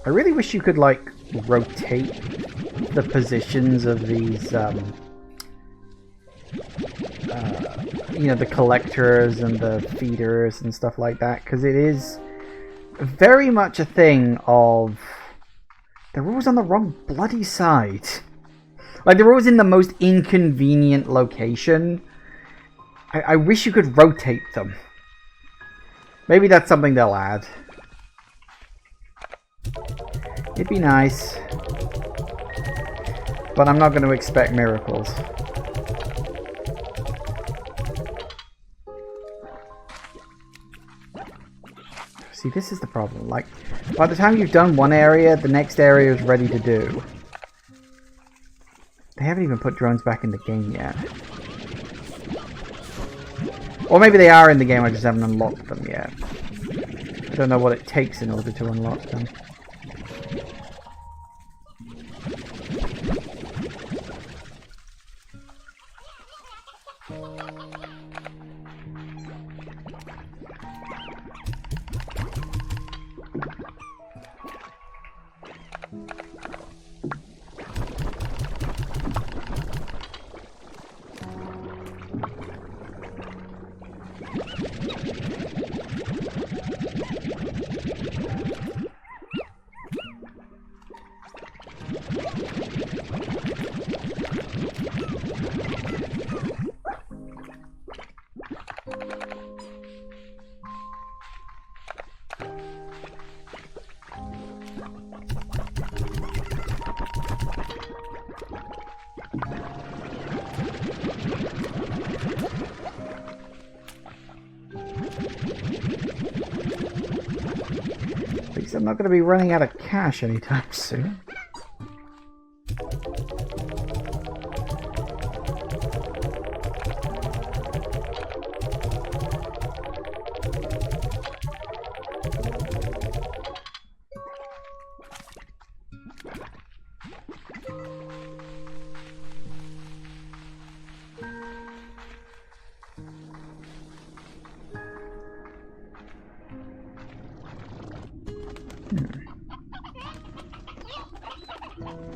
Speaker 1: I really wish you could, like, rotate the positions of these, you know, the collectors and the feeders and stuff like that, because it is very much a thing of they're always on the wrong bloody side. Like, they're always in the most inconvenient location. I wish you could rotate them. Maybe that's something they'll add. It'd be nice. But I'm not going to expect miracles. See, this is the problem. Like, by the time you've done one area, the next area is ready to do. They haven't even put drones back in the game yet. Or maybe they are in the game, I just haven't unlocked them yet. I don't know what it takes in order to unlock them. I'm not going to be running out of cash anytime soon.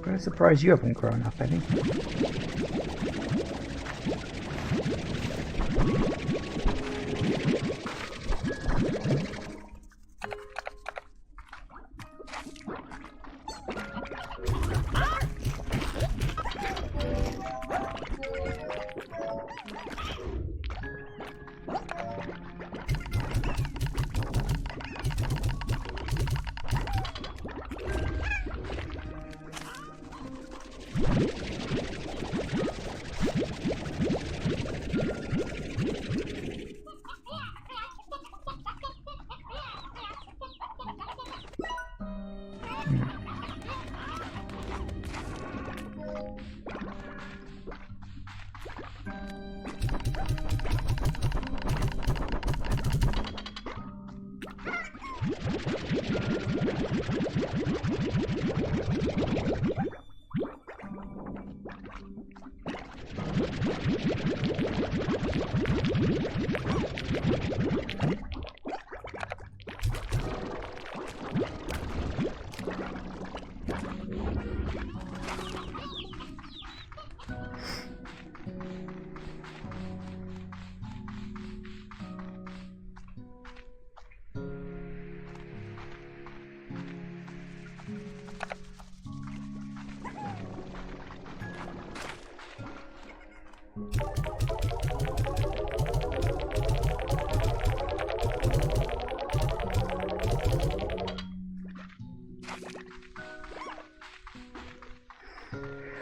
Speaker 1: I'm surprised you haven't grown up any.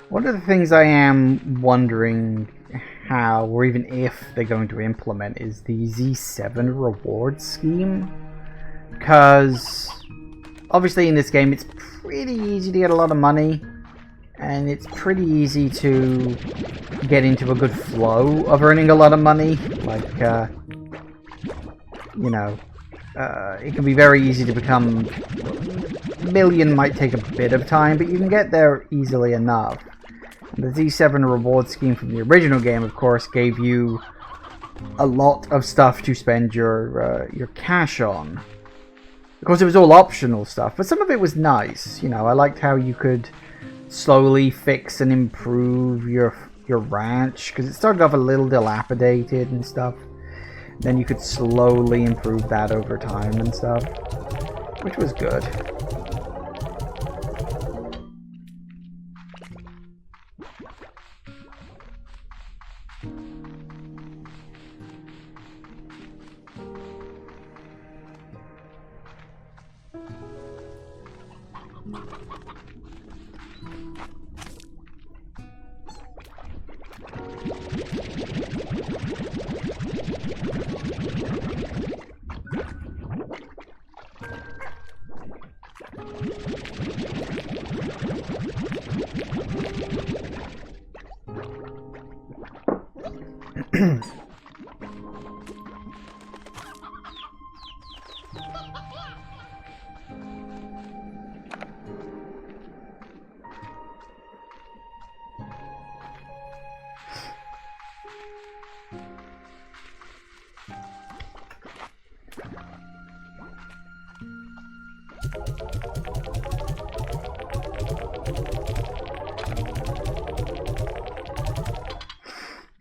Speaker 1: One of the things I am wondering how, or even if they're going to implement, is the Z7 reward scheme. Because obviously in this game it's pretty easy to get a lot of money, and it's pretty easy to get into a good flow of earning a lot of money. Like, you know, it can be very easy to become... Million might take a bit of time, but you can get there easily enough. The Z7 reward scheme from the original game, of course, gave you a lot of stuff to spend your cash on. Of course, it was all optional stuff, but some of it was nice. You know, I liked how you could slowly fix and improve your ranch, because it started off a little dilapidated and stuff. Then you could slowly improve that over time and stuff, which was good.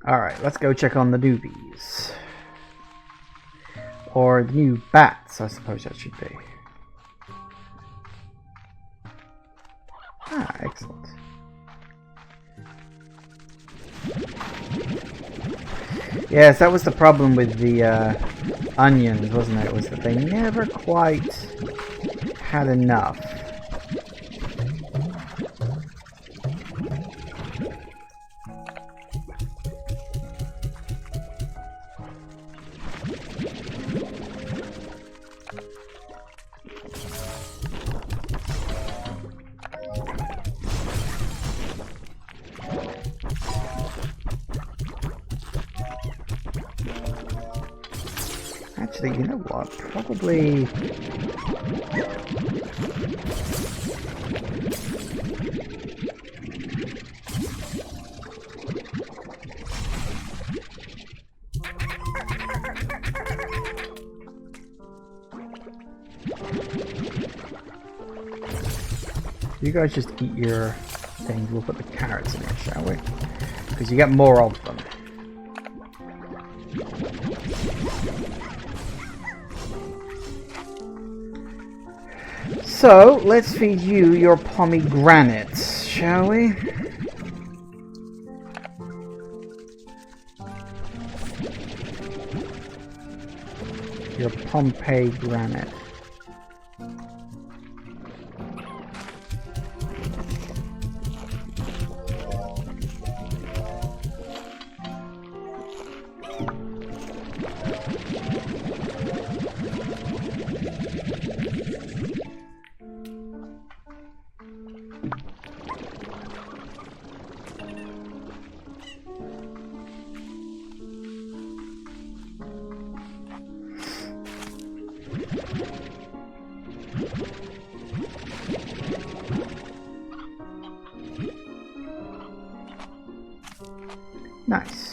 Speaker 1: Alright, let's go check on the newbies. Or the new bats, I suppose that should be. Ah, excellent. Yes, that was the problem with the onions, wasn't it? Was that they never quite had enough. Actually, you know what? Probably... You guys just eat your things. We'll put the carrots in here, shall we? Because you get more of them. So, let's feed you your pomegranates, shall we? Your pomegranate. Nice.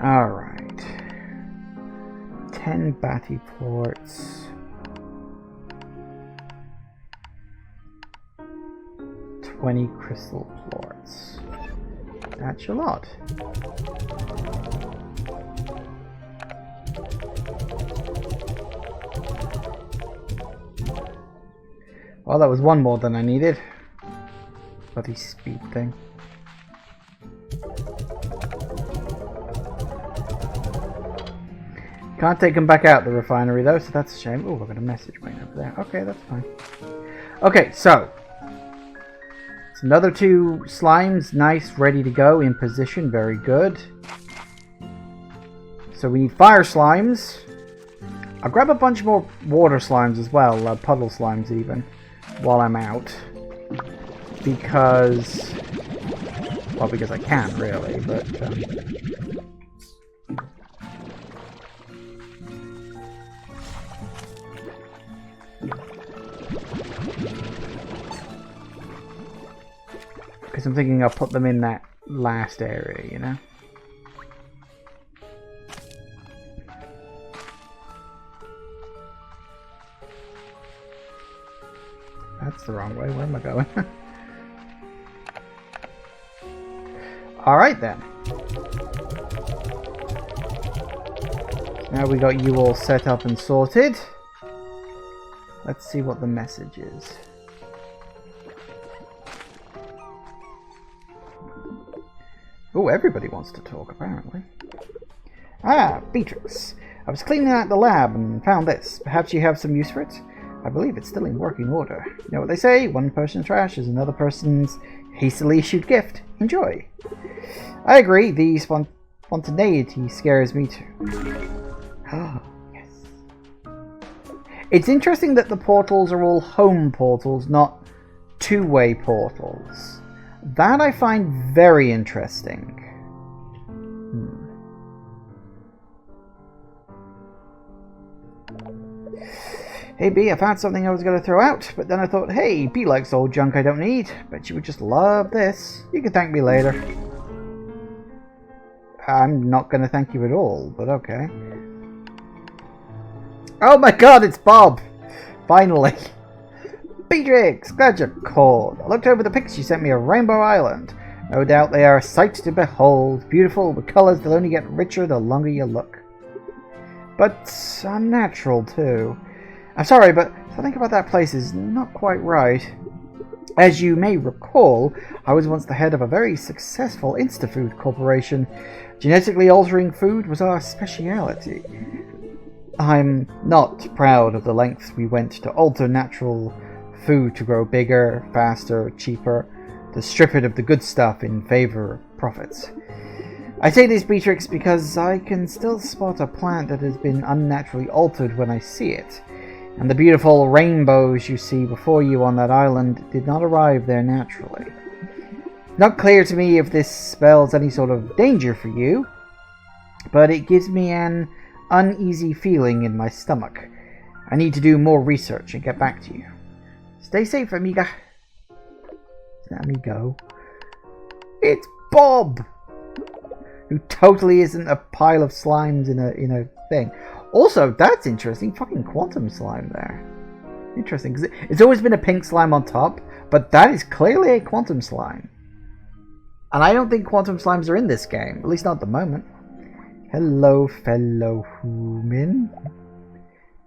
Speaker 1: Alright. 10 batty ports. 20 crystal plorts. That's a lot. Well, that was one more than I needed. Bloody speed thing. Can't take them back out the refinery though, so that's a shame. Oh, I've got a message waiting over there. Okay, that's fine. Okay, so it's another 2 slimes, nice, ready to go, in position, very good. So we need fire slimes. I'll grab a bunch more water slimes as well, puddle slimes even, while I'm out. Because, well, because I can really, but because I'm thinking I'll put them in that last area, you know? That's the wrong way. Where am I going? Alright then. Now we got you all set up and sorted. Let's see what the message is. Oh, everybody wants to talk, apparently. Ah, Beatrix. I was cleaning out the lab and found this. Perhaps you have some use for it? I believe it's still in working order. You know what they say? One person's trash is another person's hastily issued gift. Enjoy. I agree. The spontaneity scares me too. Oh, yes. It's interesting that the portals are all home portals, not two-way portals. That I find very interesting. Hey B, I found something I was going to throw out, but then I thought, hey, B likes old junk I don't need. Bet she would just love this. You can thank me later. I'm not going to thank you at all, but okay. Oh my god, it's Bob! Finally. Beatrix, glad you called. I looked over the pics you sent me of Rainbow Island. No doubt they are a sight to behold. Beautiful, with colours that only get richer the longer you look. But unnatural too. I'm sorry, but something about that place is not quite right. As you may recall, I was once the head of a very successful Instafood corporation. Genetically altering food was our speciality. I'm not proud of the lengths we went to alter natural food to grow bigger, faster, cheaper, to strip it of the good stuff in favor of profits. I say this, Beatrix, because I can still spot a plant that has been unnaturally altered when I see it. And the beautiful rainbows you see before you on that island did not arrive there naturally. Not clear to me if this spells any sort of danger for you, but it gives me an uneasy feeling in my stomach. I need to do more research and get back to you. Stay safe, amiga. It's not amigo. It's Bob! Who totally isn't a pile of slimes in a thing. Also, that's interesting. Fucking quantum slime there. Interesting, because it's always been a pink slime on top, but that is clearly a quantum slime. And I don't think quantum slimes are in this game, at least not at the moment. Hello, fellow human.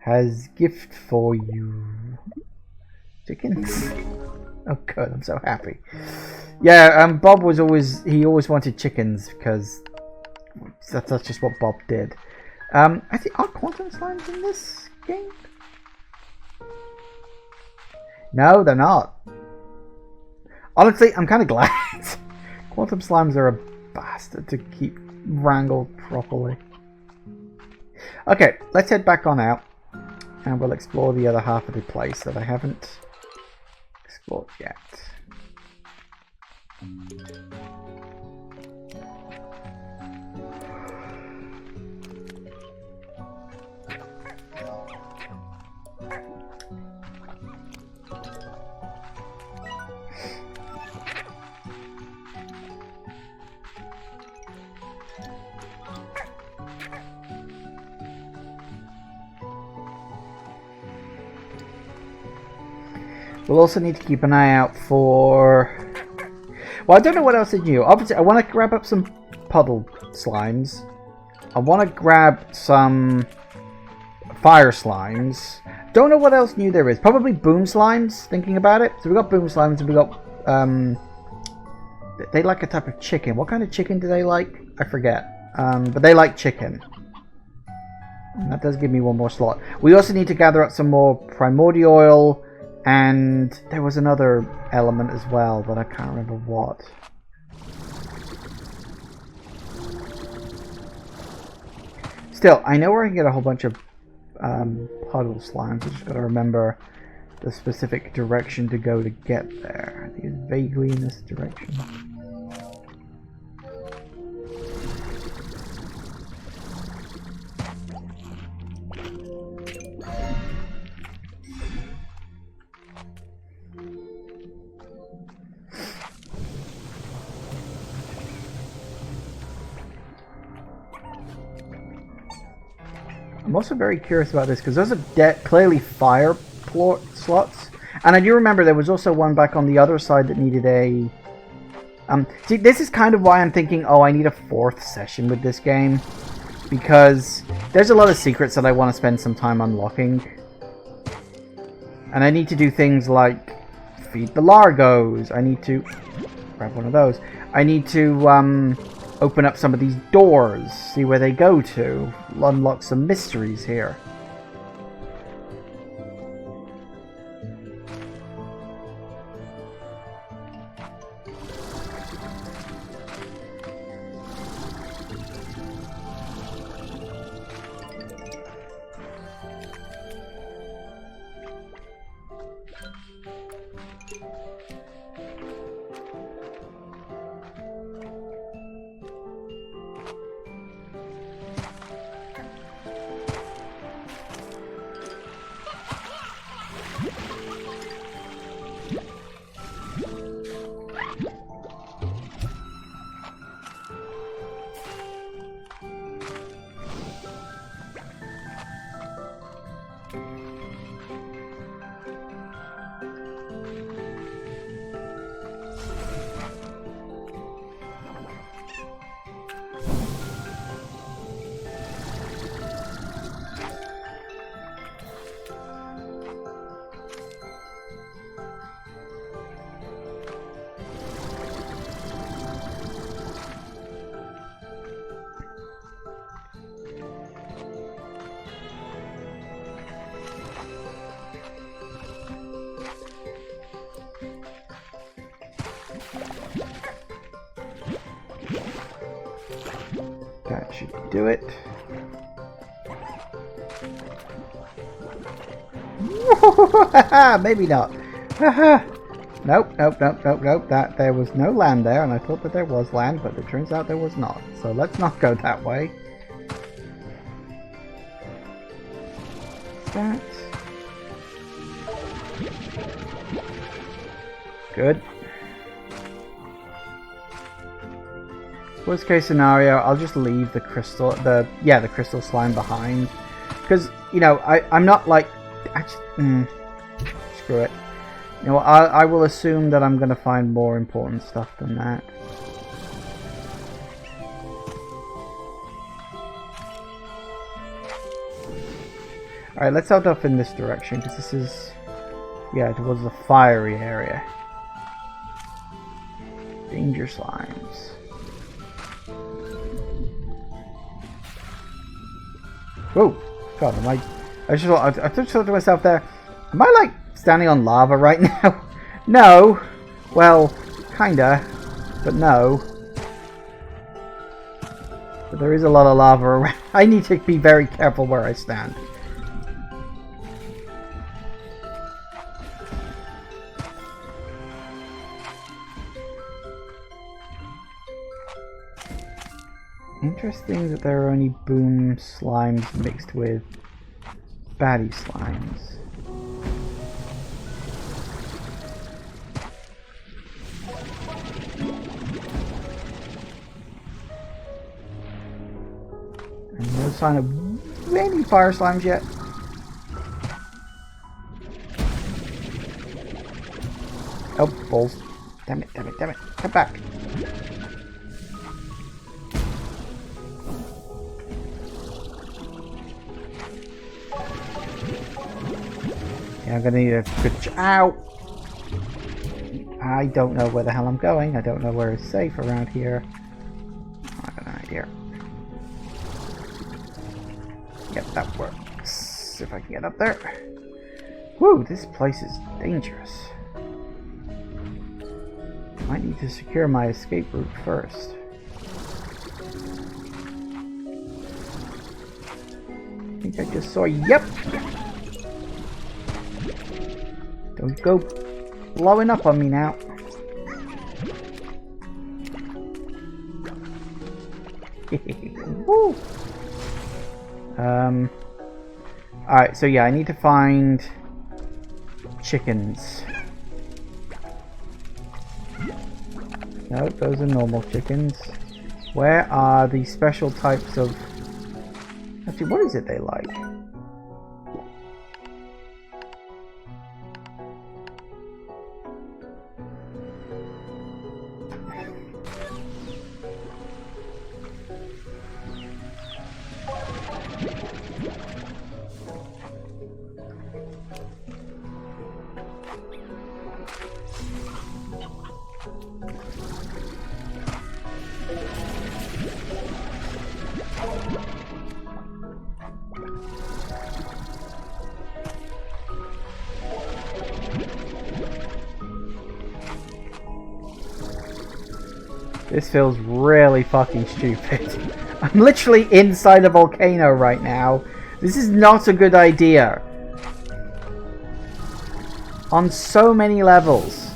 Speaker 1: Has gift for you. Chickens. Oh good, I'm so happy. Yeah, Bob was he always wanted chickens because that's just what Bob did. I think, are quantum slimes in this game? No, they're not. Honestly, I'm kind of glad. Quantum slimes are a bastard to keep wrangled properly. Okay, let's head back on out. And we'll explore the other half of the place that I haven't explored yet. We'll also need to keep an eye out for... Well, I don't know what else is new. Obviously, I want to grab up some puddle slimes. I want to grab some fire slimes. Don't know what else new there is. Probably boom slimes, thinking about it. So we got boom slimes and we got... they like a type of chicken. What kind of chicken do they like? I forget. But they like chicken. And that does give me one more slot. We also need to gather up some more primordial oil. And there was another element as well, but I can't remember what. Still, I know where I can get a whole bunch of puddle slimes. I just gotta remember the specific direction to go to get there. I think it's vaguely in this direction. I'm also very curious about this because those are clearly fire slots, and I do remember there was also one back on the other side that needed a. See, this is kind of why I'm thinking, oh, I need a 4th session with this game, because there's a lot of secrets that I want to spend some time unlocking, and I need to do things like feed the Largos. I need to grab one of those. I need to open up some of these doors, see where they go to, unlock some mysteries here. That should do it. Maybe not. Nope. That there was no land there, and I thought that there was land, but it turns out there was not. So let's not go that way. That. Good. Worst case scenario, I'll just leave the crystal slime behind, because you know I'm not like screw it. You know, I will assume that I'm gonna find more important stuff than that. All right, let's head off in this direction because this is towards the fiery area. Danger slimes. Oh, God, I just thought to myself there, am I like standing on lava right now? No. Well, kinda, but no. But there is a lot of lava around. I need to be very careful where I stand. Interesting that there are only boom slimes mixed with baddie slimes. And no sign of any fire slimes yet. Oh, balls. Damn it, damn it, damn it. Come back. Yeah, I'm gonna need a good... Ow! I don't know where the hell I'm going. I don't know where it's safe around here. I got an idea. Yep, that works. If I can get up there. Whew, this place is dangerous. Might need to secure my escape route first. I think I just saw... Yep! Don't go blowing up on me now. Woo! Alright, so yeah, I need to find chickens. No, those are normal chickens. Where are the special types of... Actually, what is it they like? This feels really fucking stupid. I'm literally inside a volcano right now. This is not a good idea. On so many levels.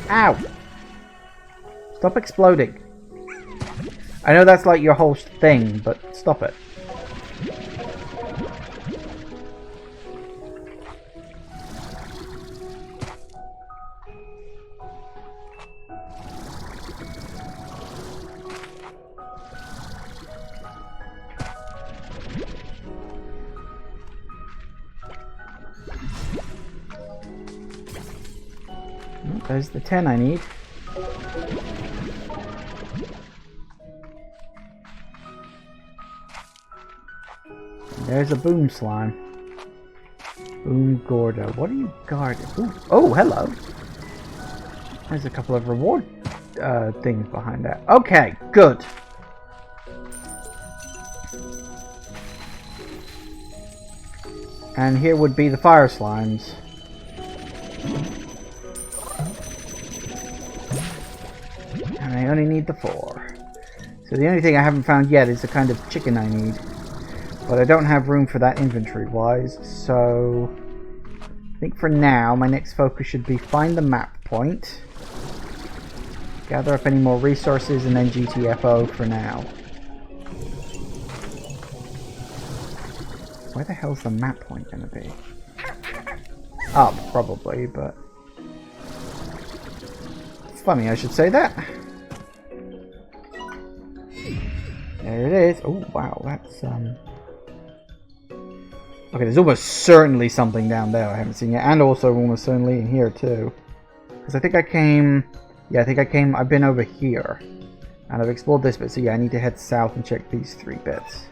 Speaker 1: Ow! Stop exploding. I know that's like your whole thing, but stop it. There's the 10 I need. There's a boom slime. Boom Gordo. What are you guarding? Ooh. Oh, hello. There's a couple of reward things behind that. Okay, good. And here would be the fire slimes. And I only need the 4. So the only thing I haven't found yet is the kind of chicken I need. But I don't have room for that inventory-wise, so... I think for now, my next focus should be find the map point. Gather up any more resources, and then GTFO for now. Where the hell's the map point gonna be? Up, probably, but... It's funny I should say that. There it is. Oh, wow, that's, Okay, there's almost certainly something down there I haven't seen yet, and also almost certainly in here, too. Because I think I came... Yeah, I think I've been over here. And I've explored this bit, so yeah, I need to head south and check these 3 bits.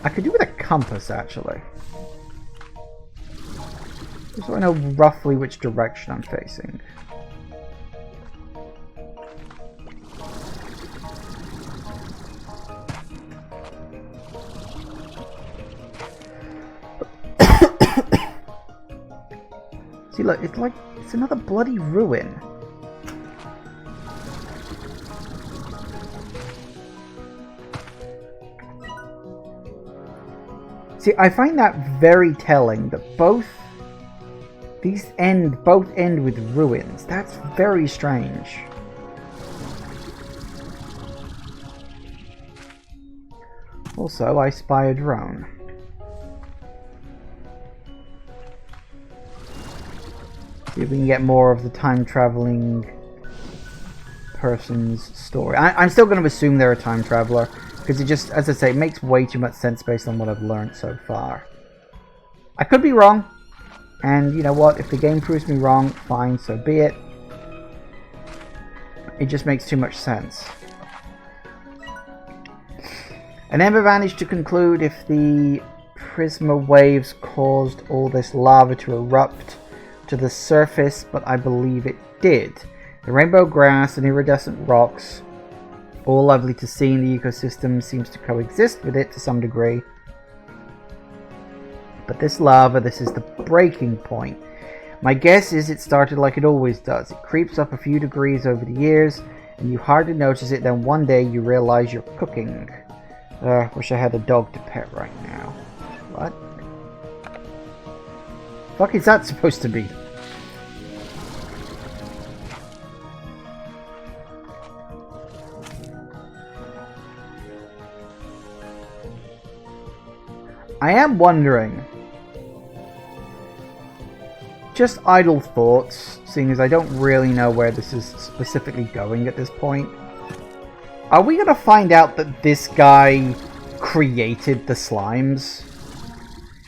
Speaker 1: I could do with a compass, actually. Just so I know roughly which direction I'm facing. See, look, it's like, it's another bloody ruin. See, I find that very telling that both end with ruins. That's very strange. Also, I spy a drone. See if we can get more of the time-traveling person's story. I'm still going to assume they're a time traveler, because it just, as I say, it makes way too much sense based on what I've learned so far. I could be wrong, and you know what? If the game proves me wrong, fine, so be it. It just makes too much sense. And Ember managed to conclude if the prisma waves caused all this lava to erupt to the surface, but I believe it did. The rainbow grass and iridescent rocks, all lovely to see in the ecosystem, seems to coexist with it to some degree. But this lava, this is the breaking point. My guess is it started like it always does. It creeps up a few degrees over the years, and you hardly notice it, then one day you realize you're cooking. Wish I had a dog to pet right now. What? Fuck is that supposed to be? I am wondering, just idle thoughts, seeing as I don't really know where this is specifically going at this point. Are we going to find out that this guy created the slimes?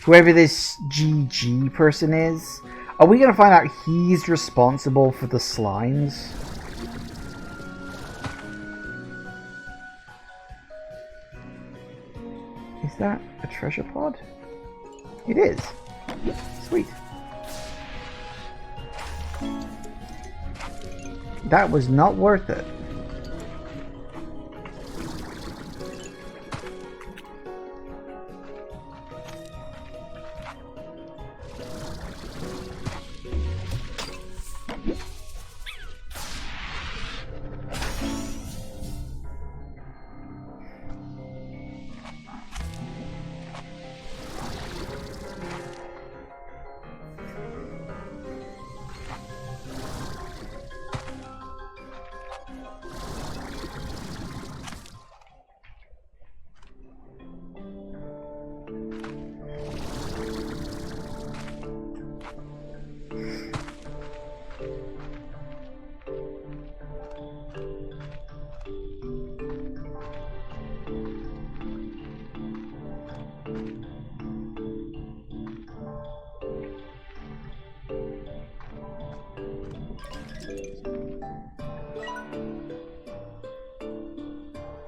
Speaker 1: Whoever this GG person is? Are we going to find out he's responsible for the slimes? Is that a treasure pod? It is. Sweet. That was not worth it.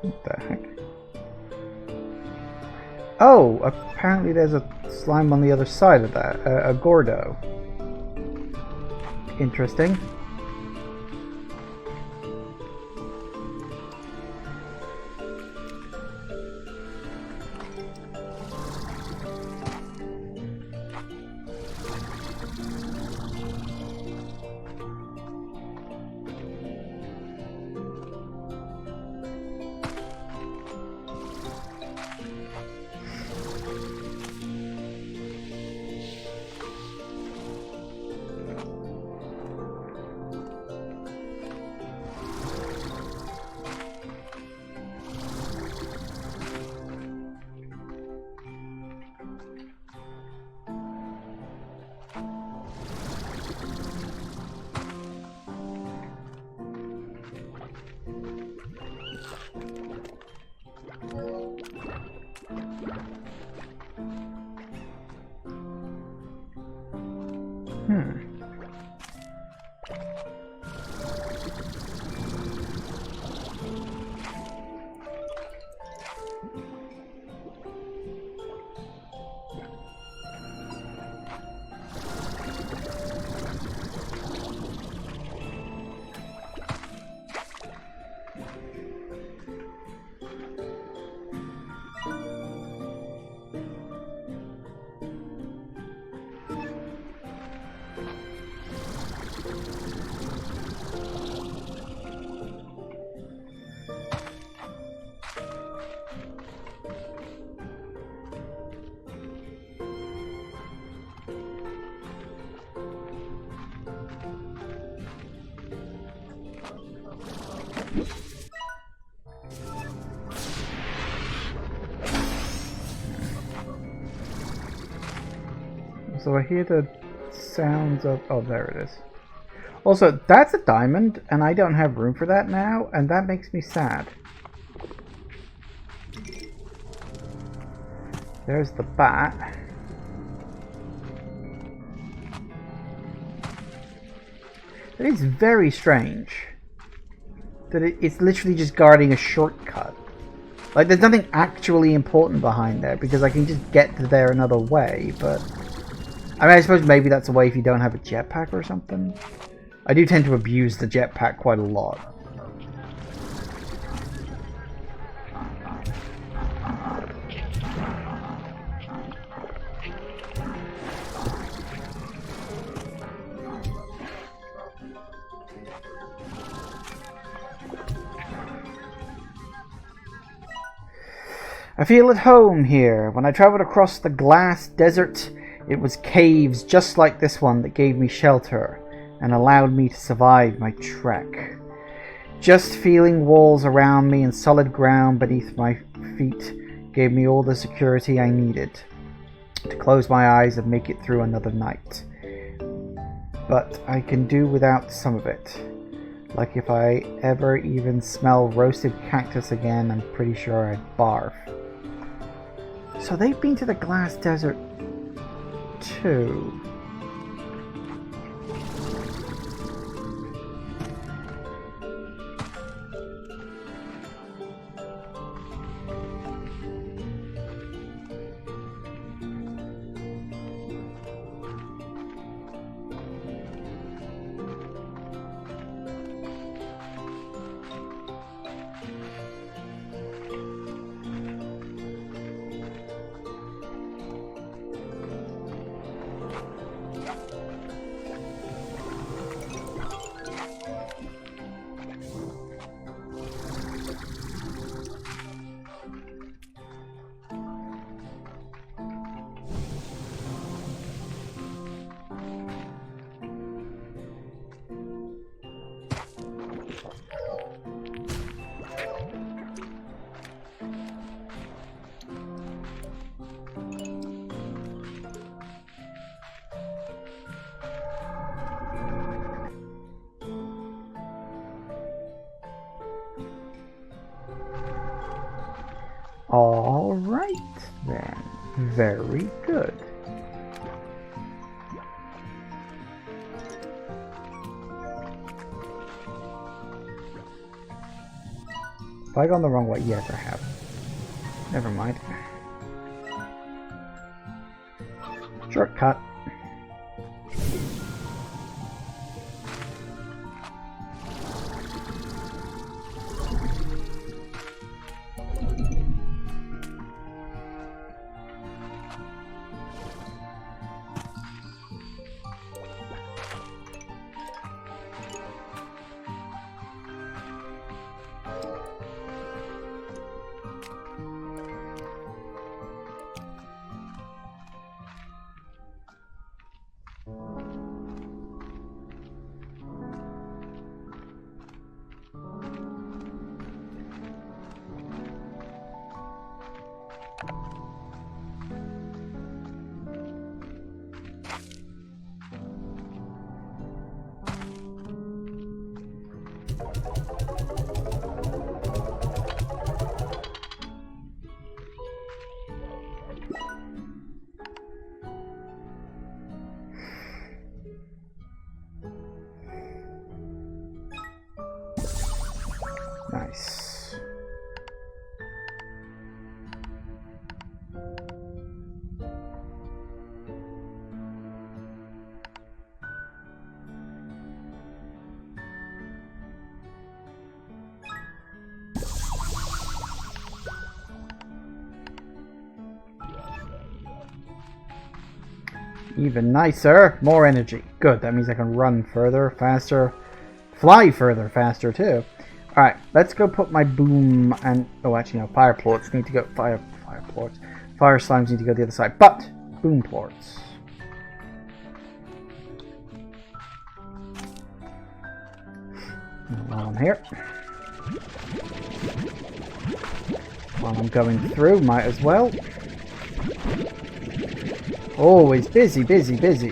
Speaker 1: What the heck? Oh, apparently there's a slime on the other side of that. A Gordo. Interesting. So I hear the sounds of... Oh, there it is. Also, that's a diamond, and I don't have room for that now, and that makes me sad. There's the bat. It is very strange that it's literally just guarding a shortcut. Like, there's nothing actually important behind there, because I can just get to there another way, but... I mean, I suppose maybe that's a way if you don't have a jetpack or something. I do tend to abuse the jetpack quite a lot. I feel at home here. When I traveled across the glass desert, it was caves just like this one that gave me shelter and allowed me to survive my trek. Just feeling walls around me and solid ground beneath my feet gave me all the security I needed to close my eyes and make it through another night. But I can do without some of it. Like if I ever even smell roasted cactus again, I'm pretty sure I'd barf. So they've been to the glass desert too. All right, then. Very good. Have I gone the wrong way? Yes, I have. Never mind. Shortcut. Nice. Even nicer. More energy. Good. That means I can run further, faster, fly further, faster too. Alright, let's go put my boom and... Oh, actually, no. Fire plorts need to go... Fire plorts. Fire slimes need to go the other side. But, boom plorts. While I'm here. While I'm going through, might as well. Always busy, busy, busy.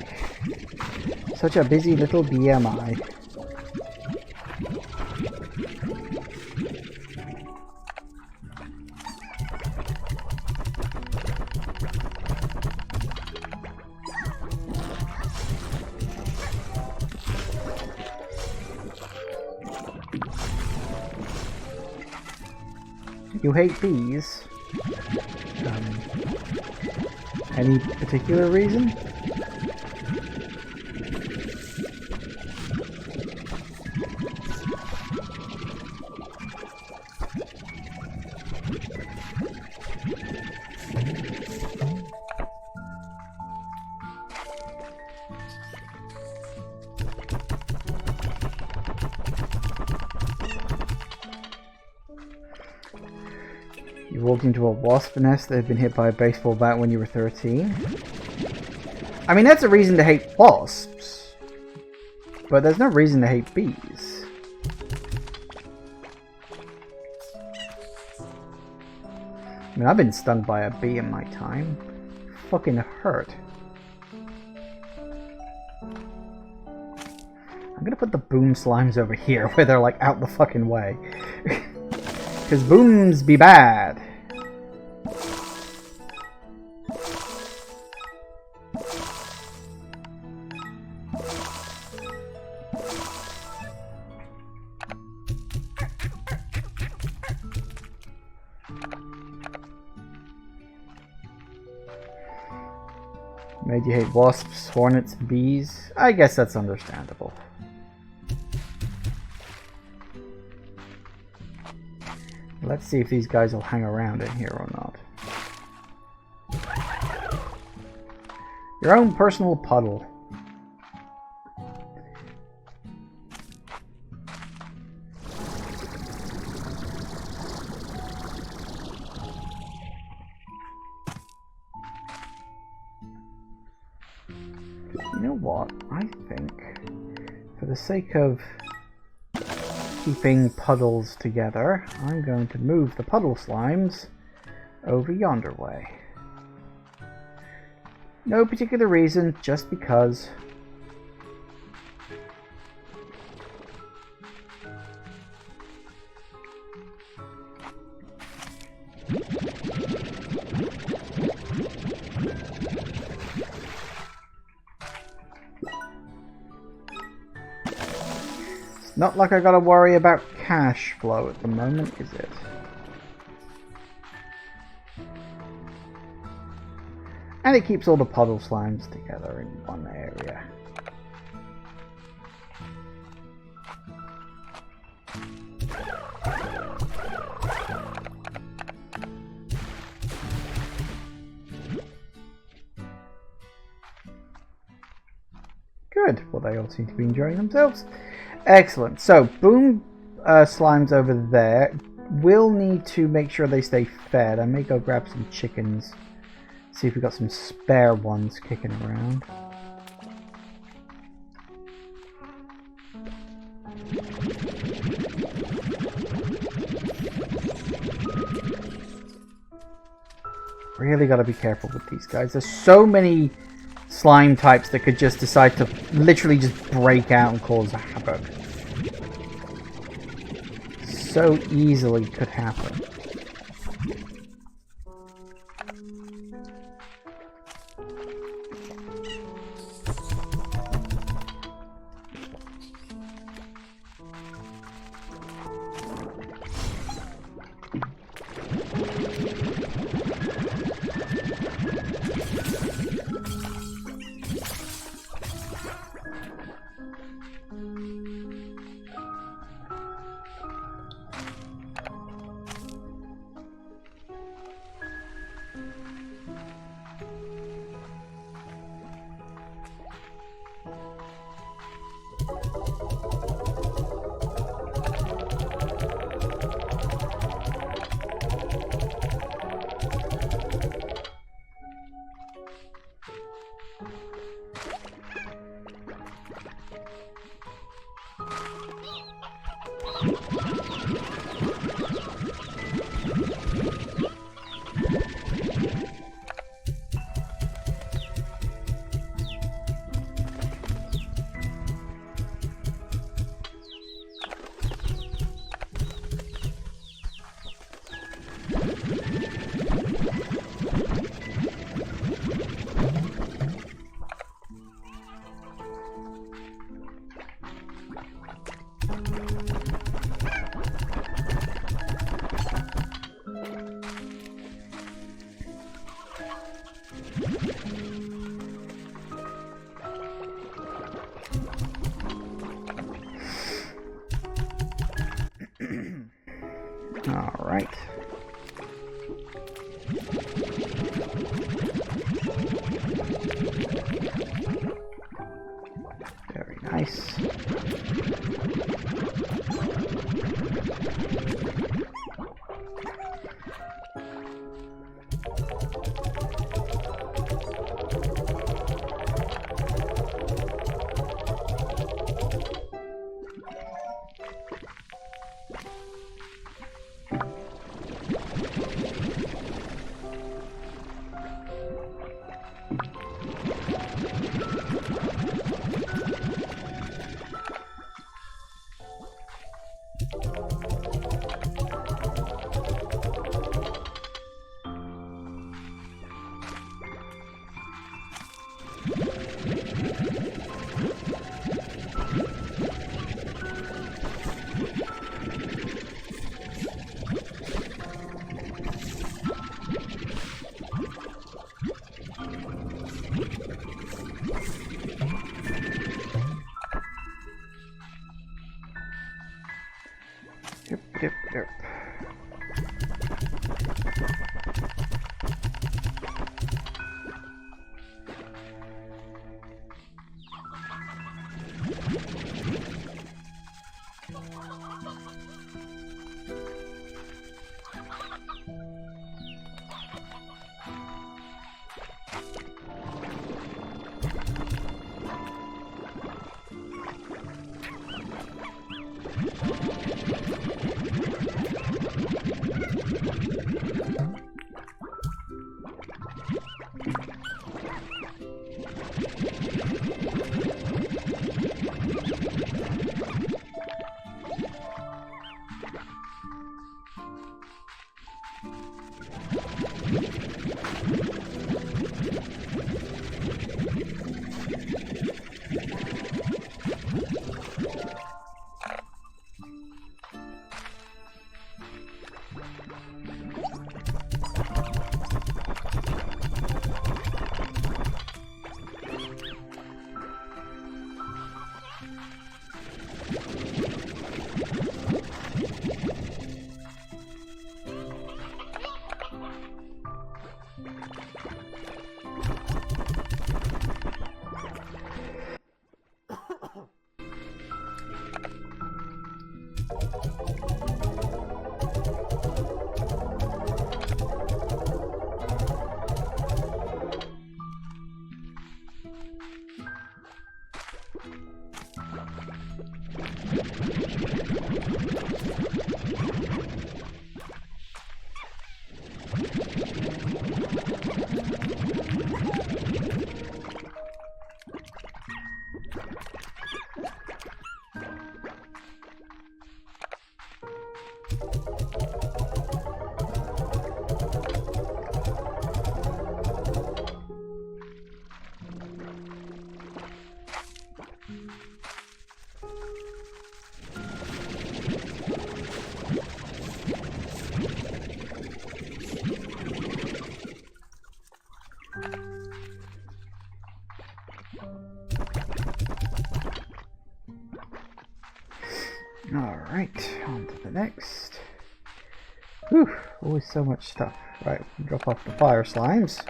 Speaker 1: Such a busy little BMI. You hate bees. Any particular reason? You walked into a wasp nest that had been hit by a baseball bat when you were 13. I mean, that's a reason to hate wasps. But there's no reason to hate bees. I mean, I've been stung by a bee in my time. Fucking hurt. I'm gonna put the boom slimes over here where they're like out the fucking way. Because booms be bad. Made you hate wasps, hornets, and bees? I guess that's understandable. Let's see if these guys will hang around in here or not. Your own personal puddle. You know what? I think, for the sake of keeping puddles together, I'm going to move the puddle slimes over yonder way. No particular reason, just because. Not like I gotta worry about cash flow at the moment, is it? And it keeps all the puddle slimes together in one area. Good. Well, they all seem to be enjoying themselves. Excellent. So, boom slimes over there. We'll need to make sure they stay fed. I may go grab some chickens. See if we've got some spare ones kicking around. Really got to be careful with these guys. There's so many slime types that could just decide to literally just break out and cause havoc. So easily could happen. Alright. Very nice. Yep. Alright, on to the next. Whew, always so much stuff. Right, drop off the fire slimes.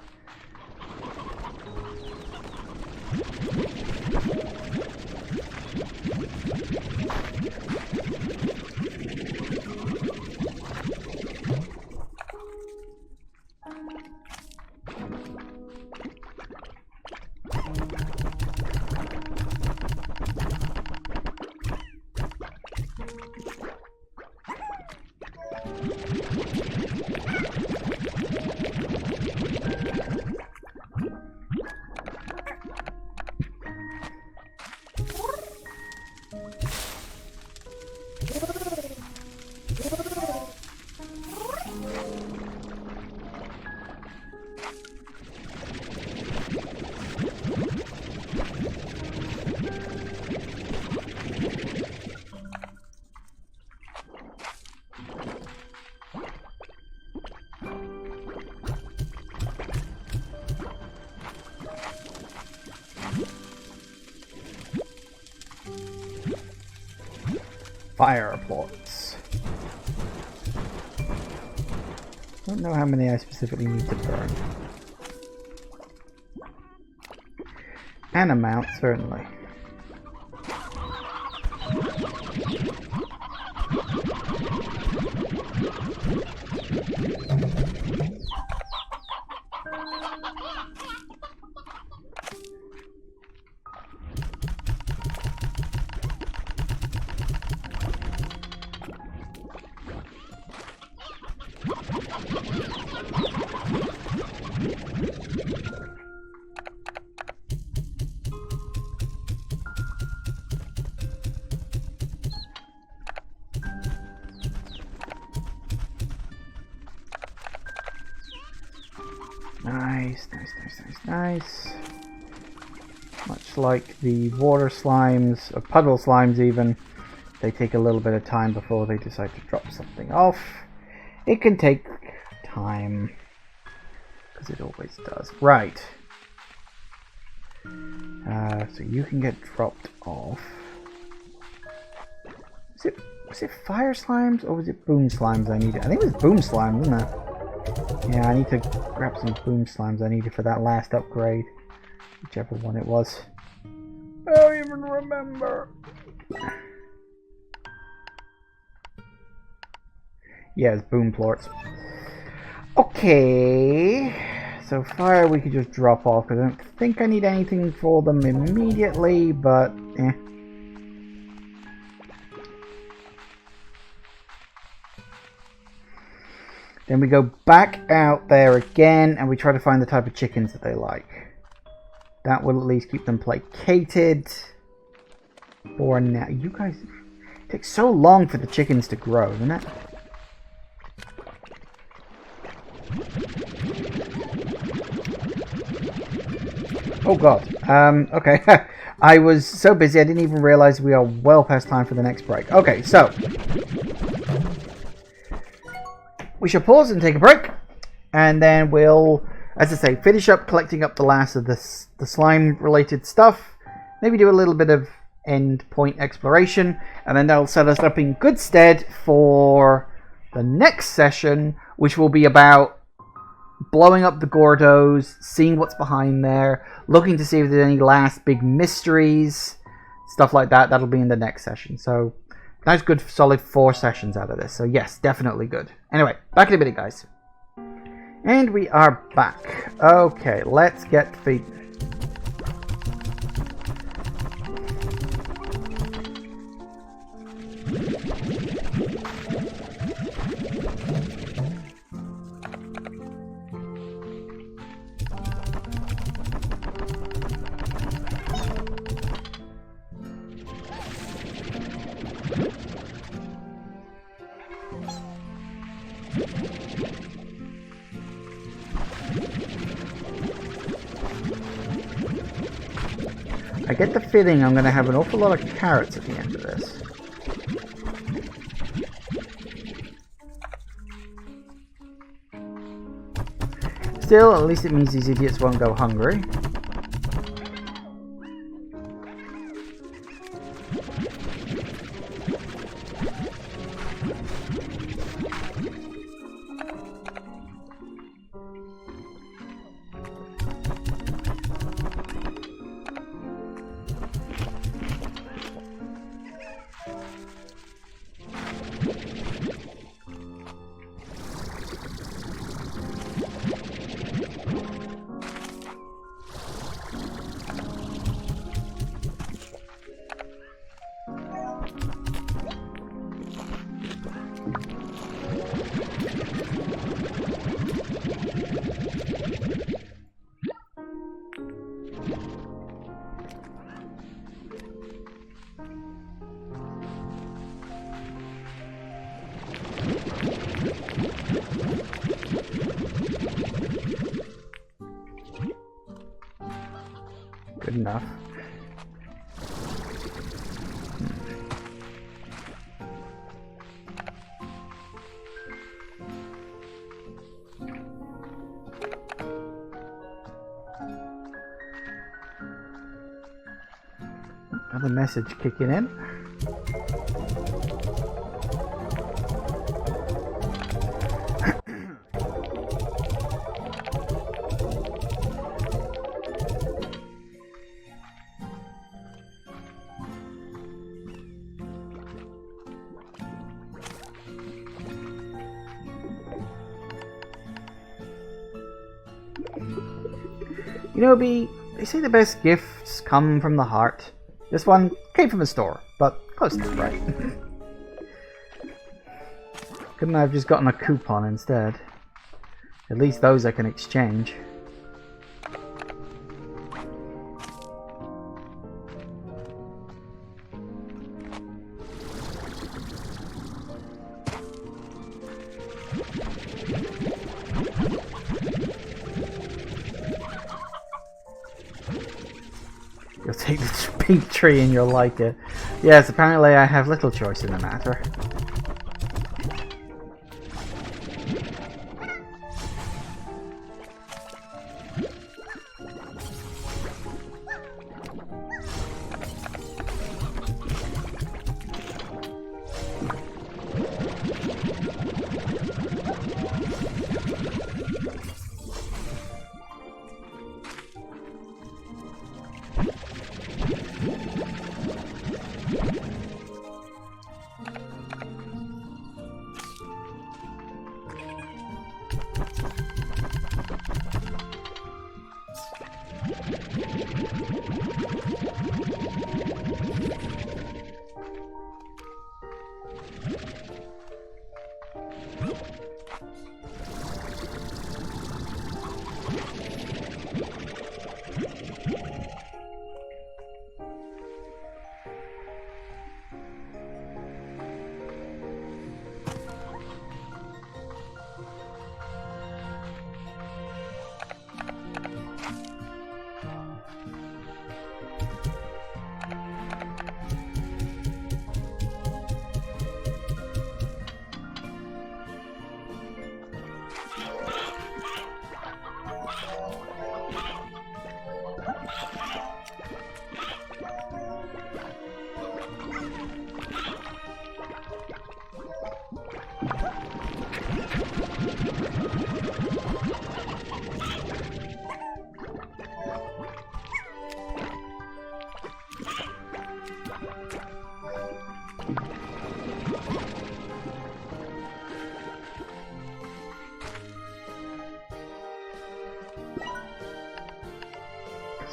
Speaker 1: Fire plots. Don't know how many I specifically need to burn. An amount, certainly. Nice, nice, nice, nice, nice. Much like the water slimes, or puddle slimes even, they take a little bit of time before they decide to drop something off. It can take time, because it always does. Right. So you can get dropped off. Was it fire slimes or was it boom slimes I needed? I think it was boom slimes, wasn't it? Yeah, I need to grab some boom slimes I needed for that last upgrade. Whichever one it was. I don't even remember. Yeah, it's boom plorts. Okay. So fire we could just drop off, because I don't think I need anything for them immediately, but eh. Then we go back out there again and we try to find the type of chickens that they like. That will at least keep them placated. For now. You guys... It takes so long for the chickens to grow, doesn't it? Oh god. Okay. I was so busy I didn't even realize we are well past time for the next break. Okay, so... we shall pause and take a break, and then we'll, as I say, finish up collecting up the last of the slime-related stuff. Maybe do a little bit of end point exploration, and then that'll set us up in good stead for the next session, which will be about blowing up the Gordos, seeing what's behind there, looking to see if there's any last big mysteries, stuff like that. That'll be in the next session. So... nice, good, solid 4 sessions out of this. So yes, definitely good. Anyway, back in a minute, guys. And we are back. Okay, let's get feeding. I get the feeling I'm going to have an awful lot of carrots at the end of this. Still, at least it means these idiots won't go hungry. Good enough. Another message kicking in. You know, they say the best gifts come from the heart. This one came from a store, but close enough, right? Couldn't I have just gotten a coupon instead? At least those I can exchange. You'll take the pink tree and you'll like it. Yes, apparently I have little choice in the matter.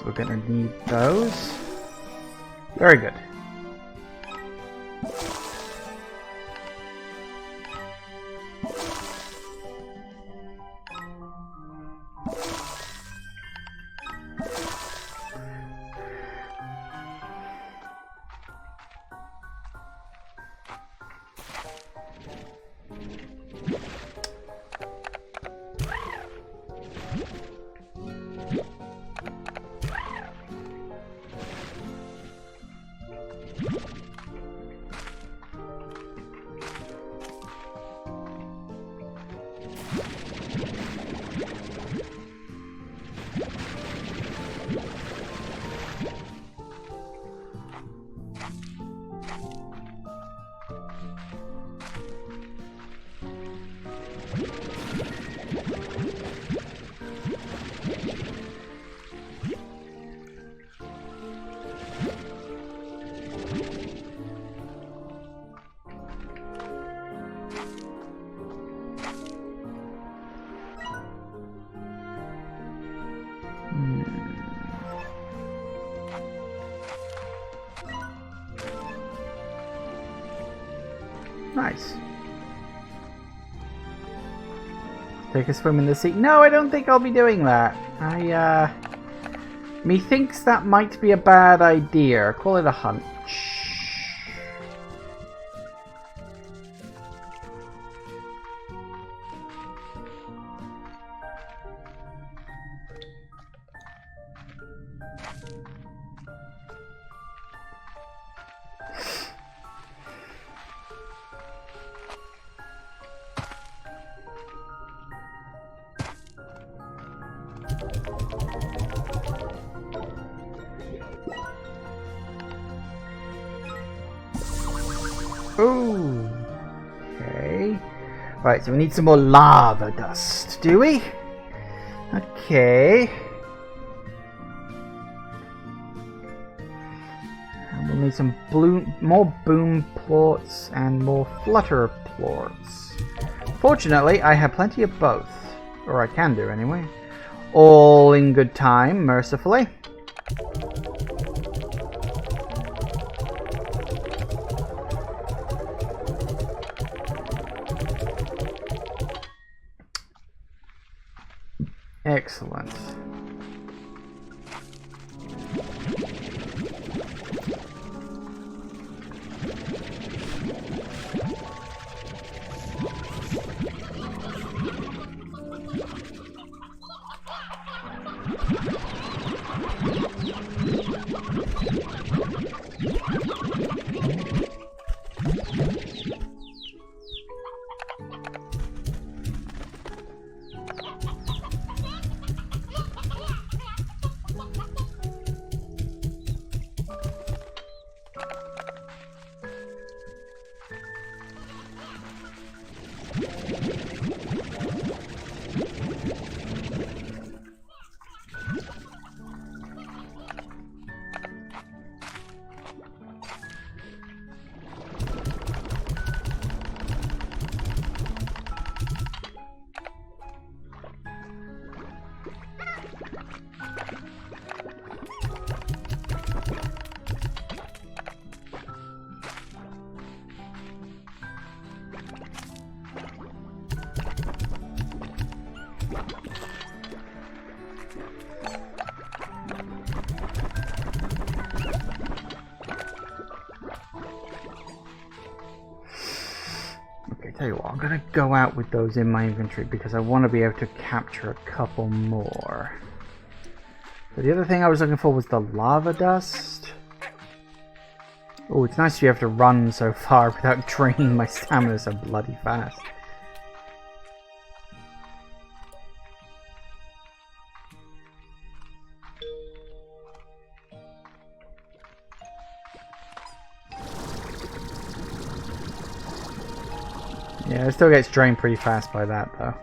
Speaker 1: We're gonna need those. Very good. Nice. Take a swim in the sea. No, I don't think I'll be doing that. Methinks that might be a bad idea. Call it a hunch. Ooh. Okay. Right, so we need some more lava dust, do we? Okay. And we'll need some more boom plorts and more flutter plorts. Fortunately, I have plenty of both. Or I can do, anyway. all in good time, mercifully. Excellent. Tell you what, I'm gonna go out with those in my inventory because I want to be able to capture a couple more. But the other thing I was looking for was the lava dust. Oh, it's nice to be able to run so far without draining my stamina so bloody fast. Yeah, it still gets drained pretty fast by that, though.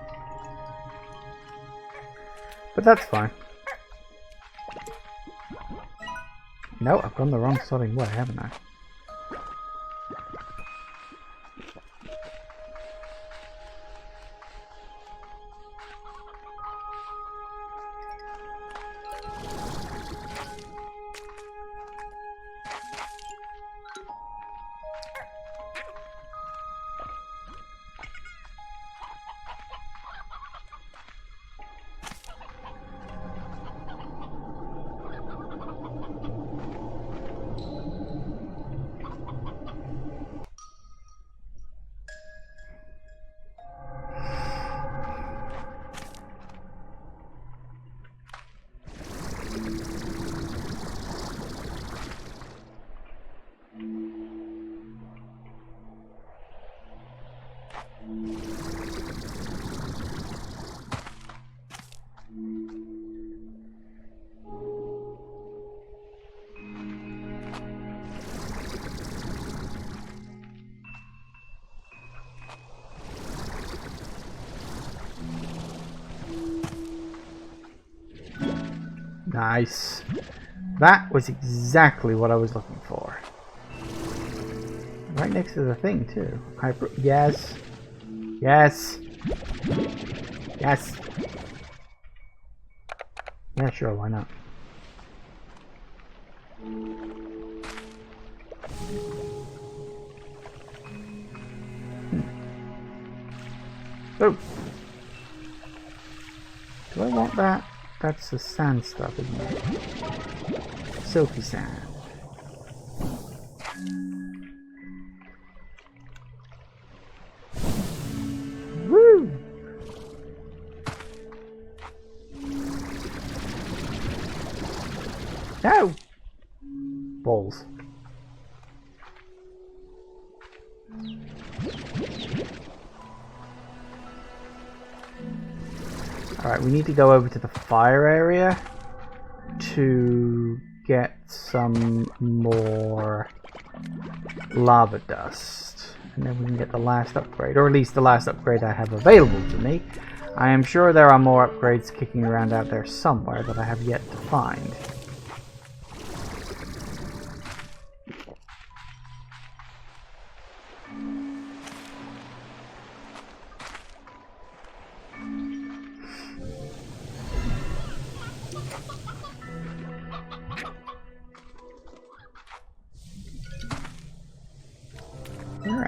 Speaker 1: But that's fine. No, I've gone the wrong sodding way, haven't I? Nice. That was exactly what I was looking for. Right next to the thing, too. Yes. Yes. Yes. Yeah, sure, why not? Oh. Do I want that? That's the sand stuff, isn't it? Silky sand. Woo! No! Balls. Alright, we need to go over to the fire area to get some more lava dust. And then we can get the last upgrade, or at least the last upgrade I have available to me. I am sure there are more upgrades kicking around out there somewhere that I have yet to find.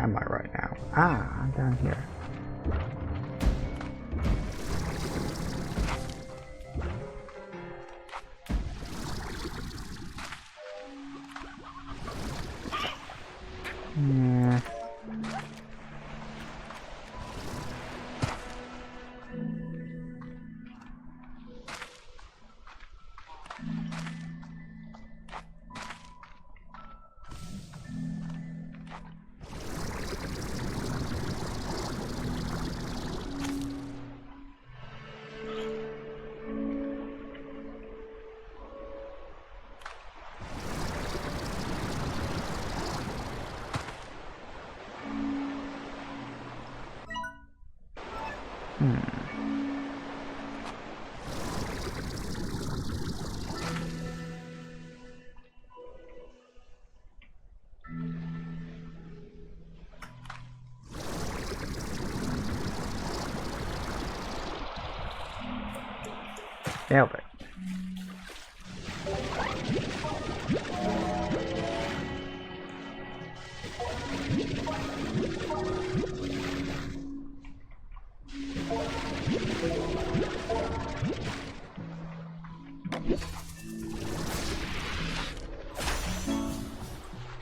Speaker 1: am I right now? Ah, I'm down here. Yeah. Nailed it.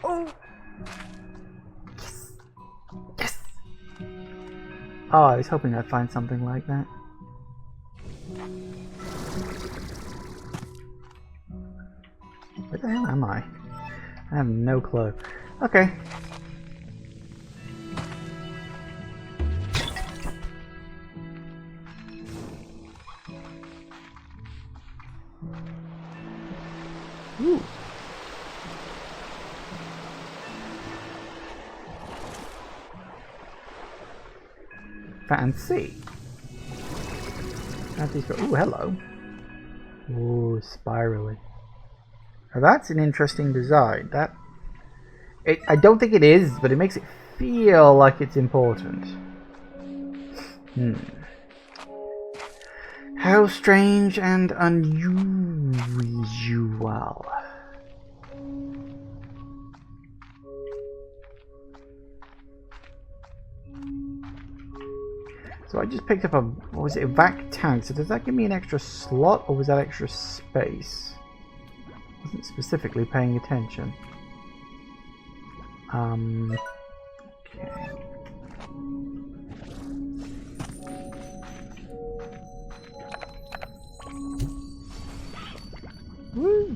Speaker 1: Oh! Yes! Yes! Oh, I was hoping I'd find something like that. Where the hell am I? I have no clue. Okay. Ooh. Fancy. Ooh, hello. Ooh, spirally. Now that's an interesting design. I don't think it is, but it makes it feel like it's important. How strange and unusual. So I just picked up a, what was it, a vac tank. So does that give me an extra slot, or was that extra space? I wasn't specifically paying attention. Okay. Woo!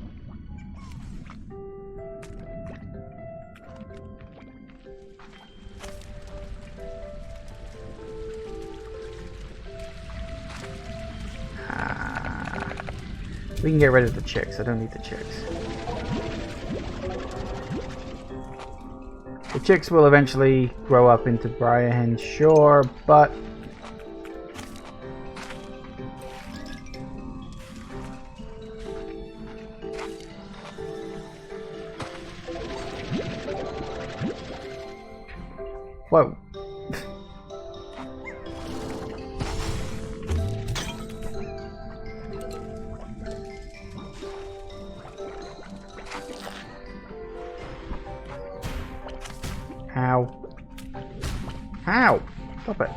Speaker 1: We can get rid of the chicks. I don't need the chicks. The chicks will eventually grow up into briar hens, sure, but whoa. Ow. Ow! Stop it.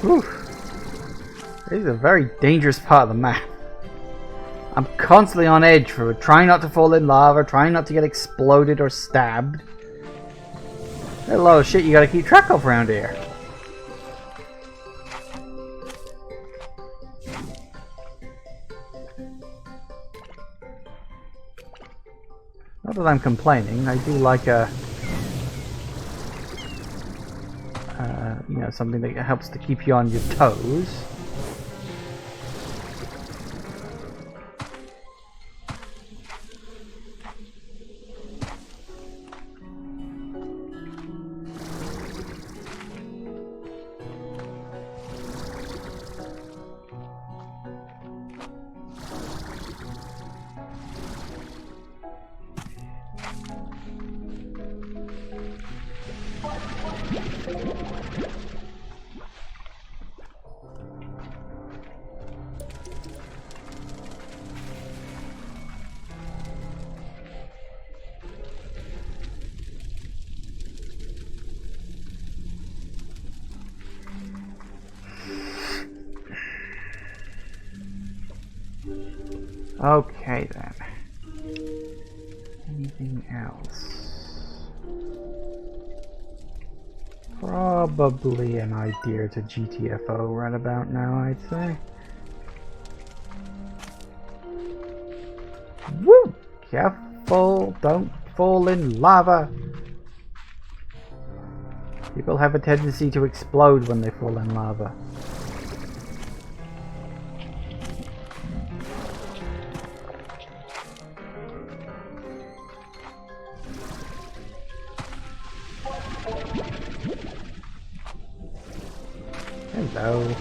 Speaker 1: Whew. This is a very dangerous part of the map. I'm constantly on edge for trying not to fall in lava, trying not to get exploded or stabbed. There's a lot of shit you gotta keep track of around here. Not that I'm complaining, I do like a... you know, something that helps to keep you on your toes. Okay then. Anything else? Probably an idea to GTFO right about now, I'd say. Woo! Careful, don't fall in lava. People have a tendency to explode when they fall in lava. Hello.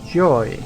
Speaker 1: Joy.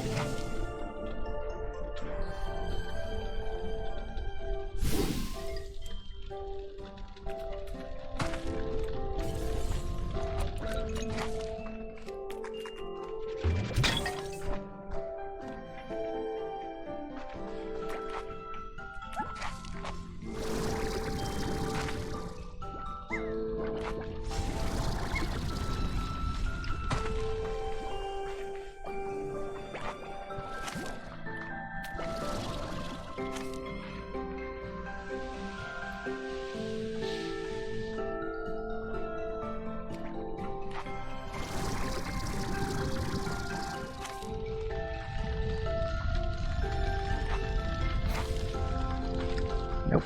Speaker 1: Nope.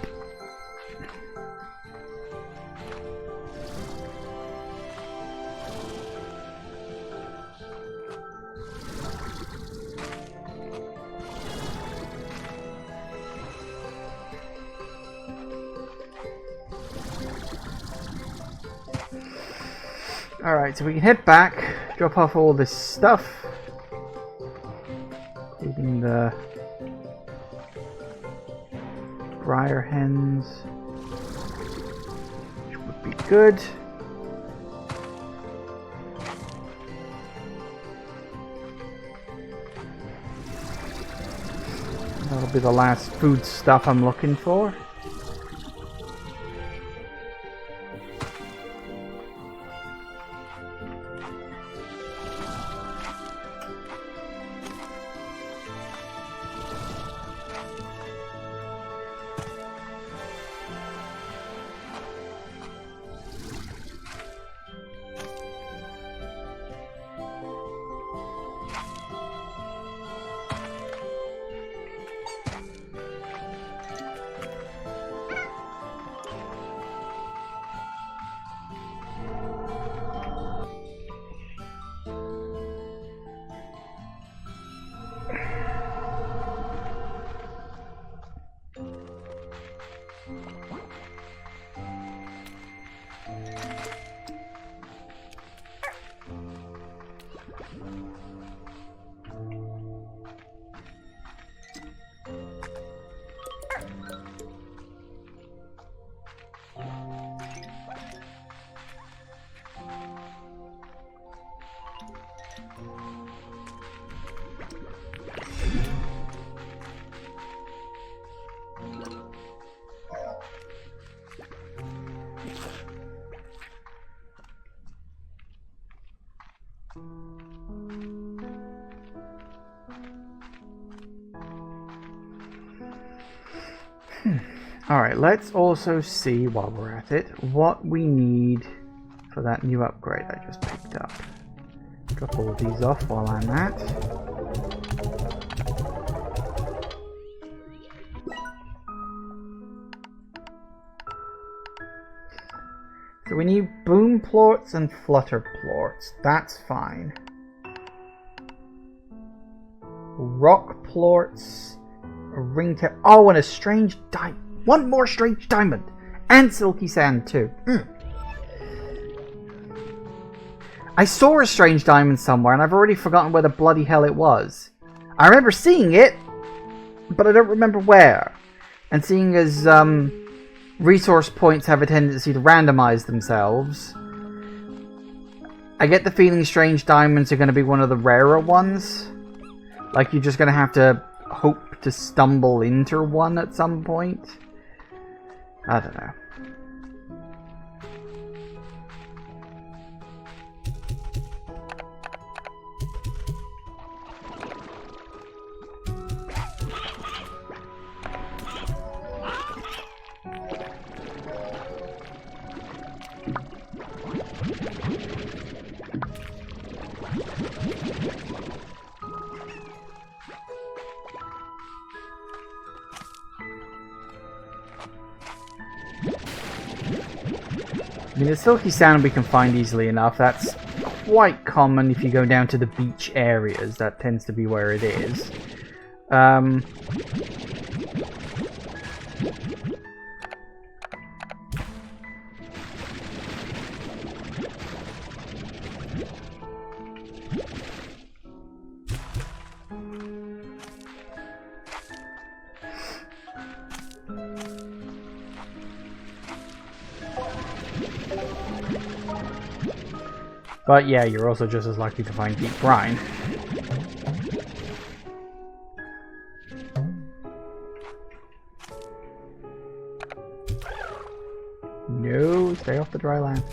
Speaker 1: Alright, so we can head back, drop off all this stuff, including the briar hens, which would be good. That'll be the last food stuff I'm looking for. Alright, let's also see, while we're at it, what we need for that new upgrade I just picked up. Drop all of these off while I'm at. So we need boom plorts and flutter plorts. That's fine. Rock plorts, a ringtail. Oh, and a strange diamond. One more strange diamond! And silky sand too. I saw a strange diamond somewhere and I've already forgotten where the bloody hell it was. I remember seeing it, but I don't remember where. And seeing as resource points have a tendency to randomize themselves, I get the feeling strange diamonds are going to be one of the rarer ones. Like you're just going to have to hope to stumble into one at some point. I don't know. I mean, the silky sand we can find easily enough. That's quite common if you go down to the beach areas. That tends to be where it is. But yeah, you're also just as likely to find deep brine. No, stay off the dry land.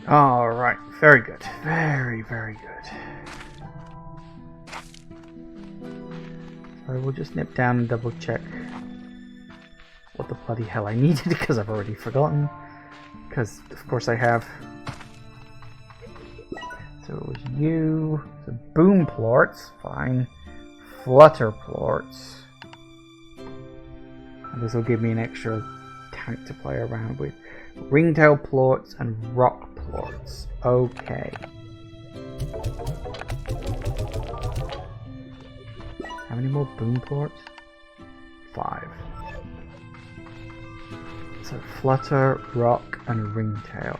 Speaker 1: Alright, very good. Very, very good. So we'll just nip down and double check what the bloody hell I needed, because I've already forgotten. Because, of course, I have. So it was you. So boom plorts, fine. Flutter plorts. And this will give me an extra tank to play around with. Ringtail plorts and rock plorts. Okay. How many more boom plorts? 5. So flutter, rock, and ringtail.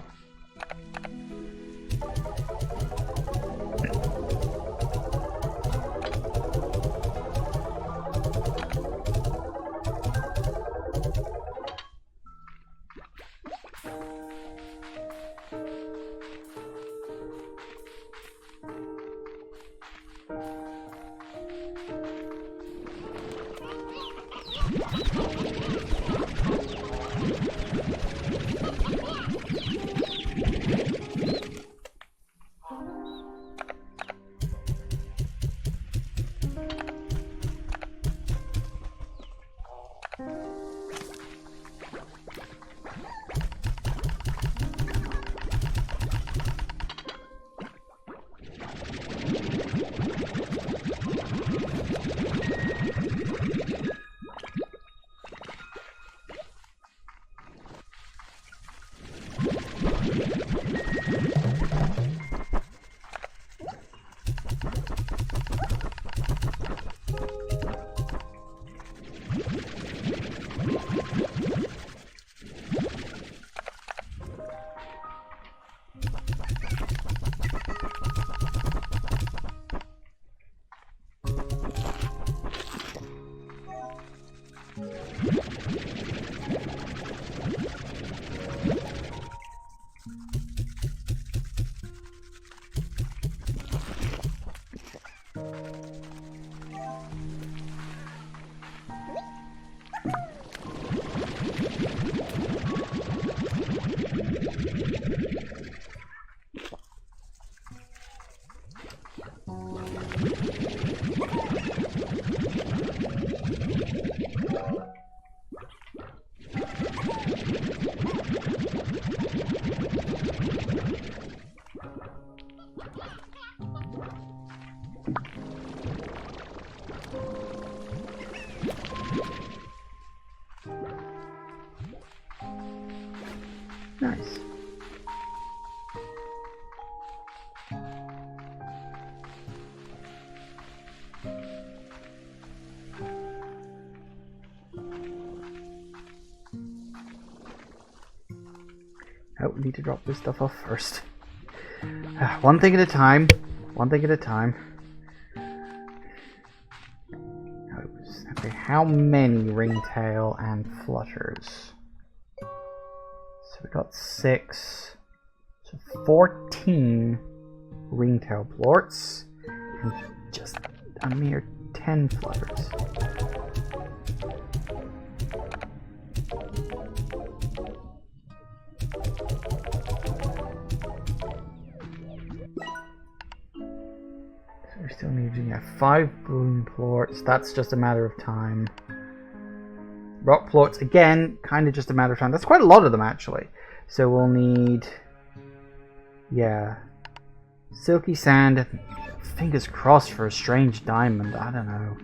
Speaker 1: Nice. Oh, we need to drop this stuff off first. One thing at a time. One thing at a time. Okay, how many ringtail and flutters? So we got 6. So 14 ringtail plorts. And just a mere 10 flutters. We're still needing 5 boom plorts. That's just a matter of time. Rock plorts, again, kind of just a matter of time. That's quite a lot of them, actually. So we'll need... yeah. Silky sand. Fingers crossed for a strange diamond. I don't know.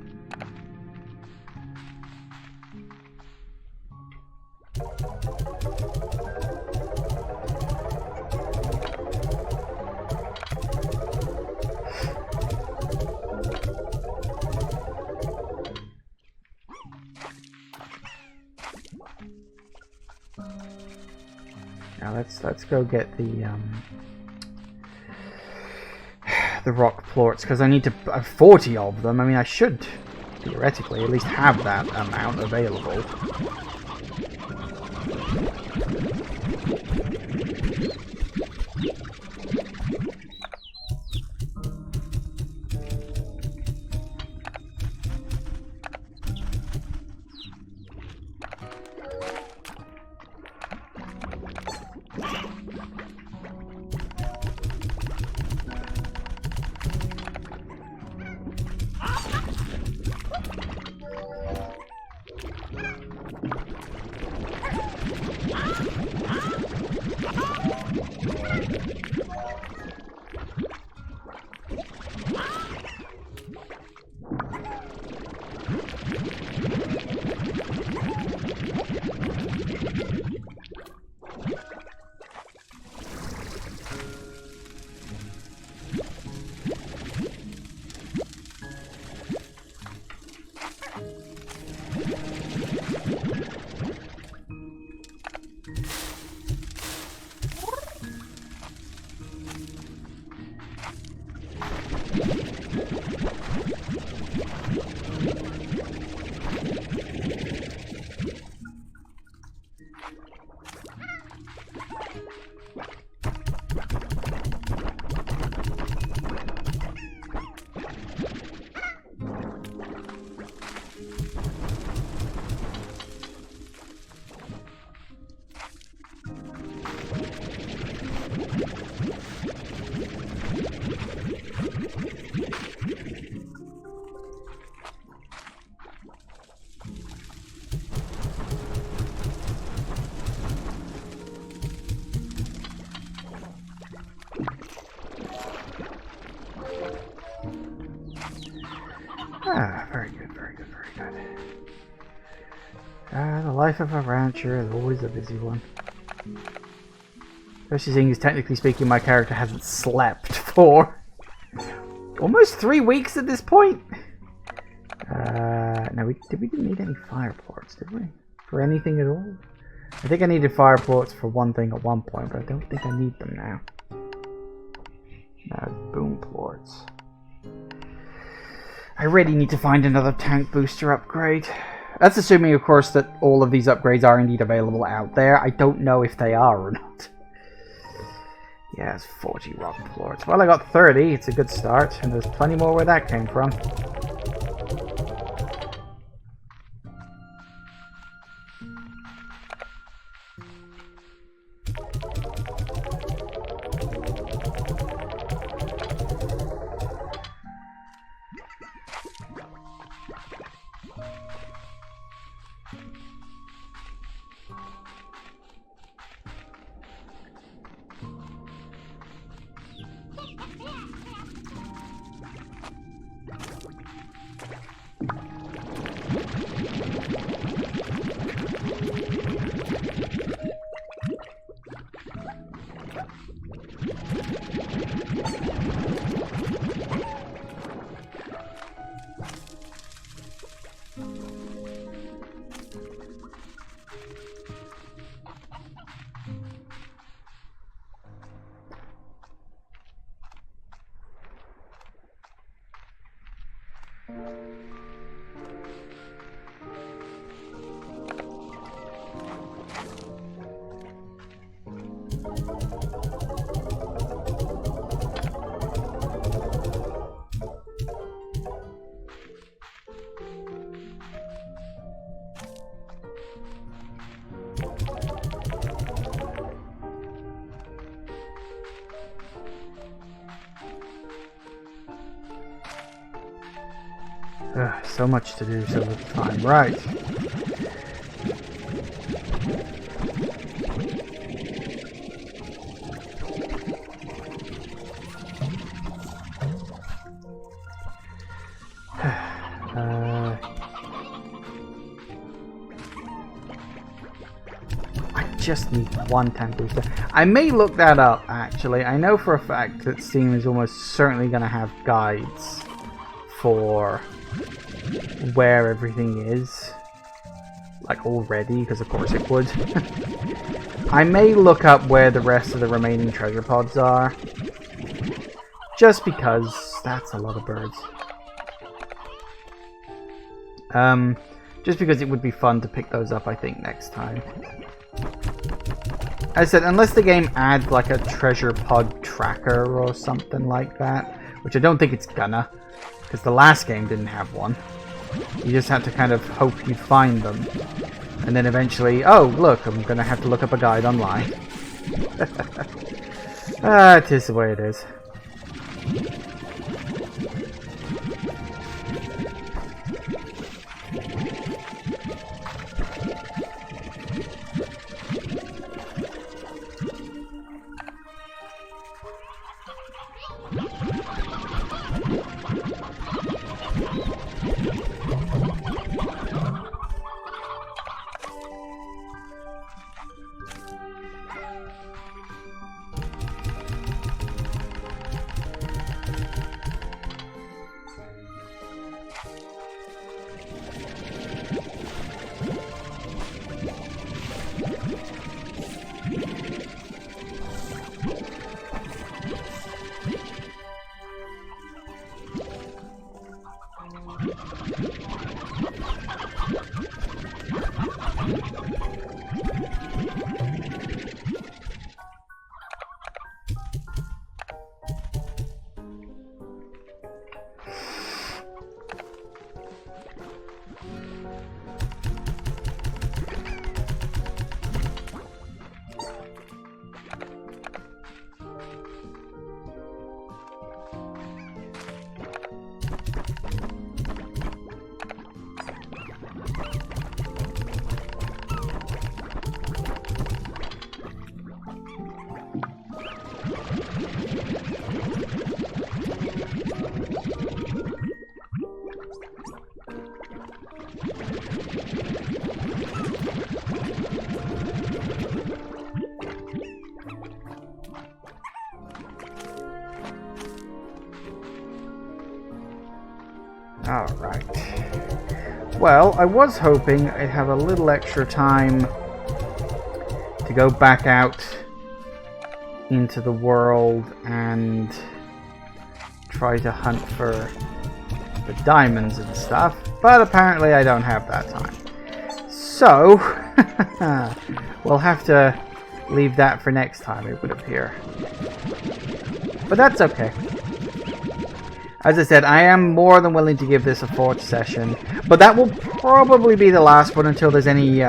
Speaker 1: Now let's go get the rock plorts, because I need to 40 of them. I mean, I should theoretically at least have that amount available. Very good, very good, very good. The life of a rancher is always a busy one. Especially seeing as, technically speaking, my character hasn't slept for almost 3 weeks at this point. No, we didn't need any fire plorts, did we? For anything at all? I think I needed fire plorts for one thing at one point, but I don't think I need them now. No, boom plorts. I really need to find another tank booster upgrade. That's assuming, of course, that all of these upgrades are indeed available out there. I don't know if they are or not. Yes, 40 rock plorts. Well, I got 30. It's a good start, and there's plenty more where that came from. So much to do so little time. Right. I just need one tank booster. I may look that up, actually. I know for a fact that Steam is almost certainly going to have guides for where everything is, like, already, because of course it would. I may look up where the rest of the remaining treasure pods are, just because that's a lot of birds. Just because it would be fun to pick those up, I think, next time. As I said, unless the game adds like a treasure pod tracker or something like that, which I don't think it's gonna, because the last game didn't have one. You just had to kind of hope you'd find them. And then eventually, oh, look, I'm going to have to look up a guide online. It is the way it is. Alright. Well, I was hoping I'd have a little extra time to go back out into the world and try to hunt for the diamonds and stuff, but apparently I don't have that time. So, we'll have to leave that for next time, it would appear. But that's okay. As I said, I am more than willing to give this a 4th session, but that will probably be the last one until there's any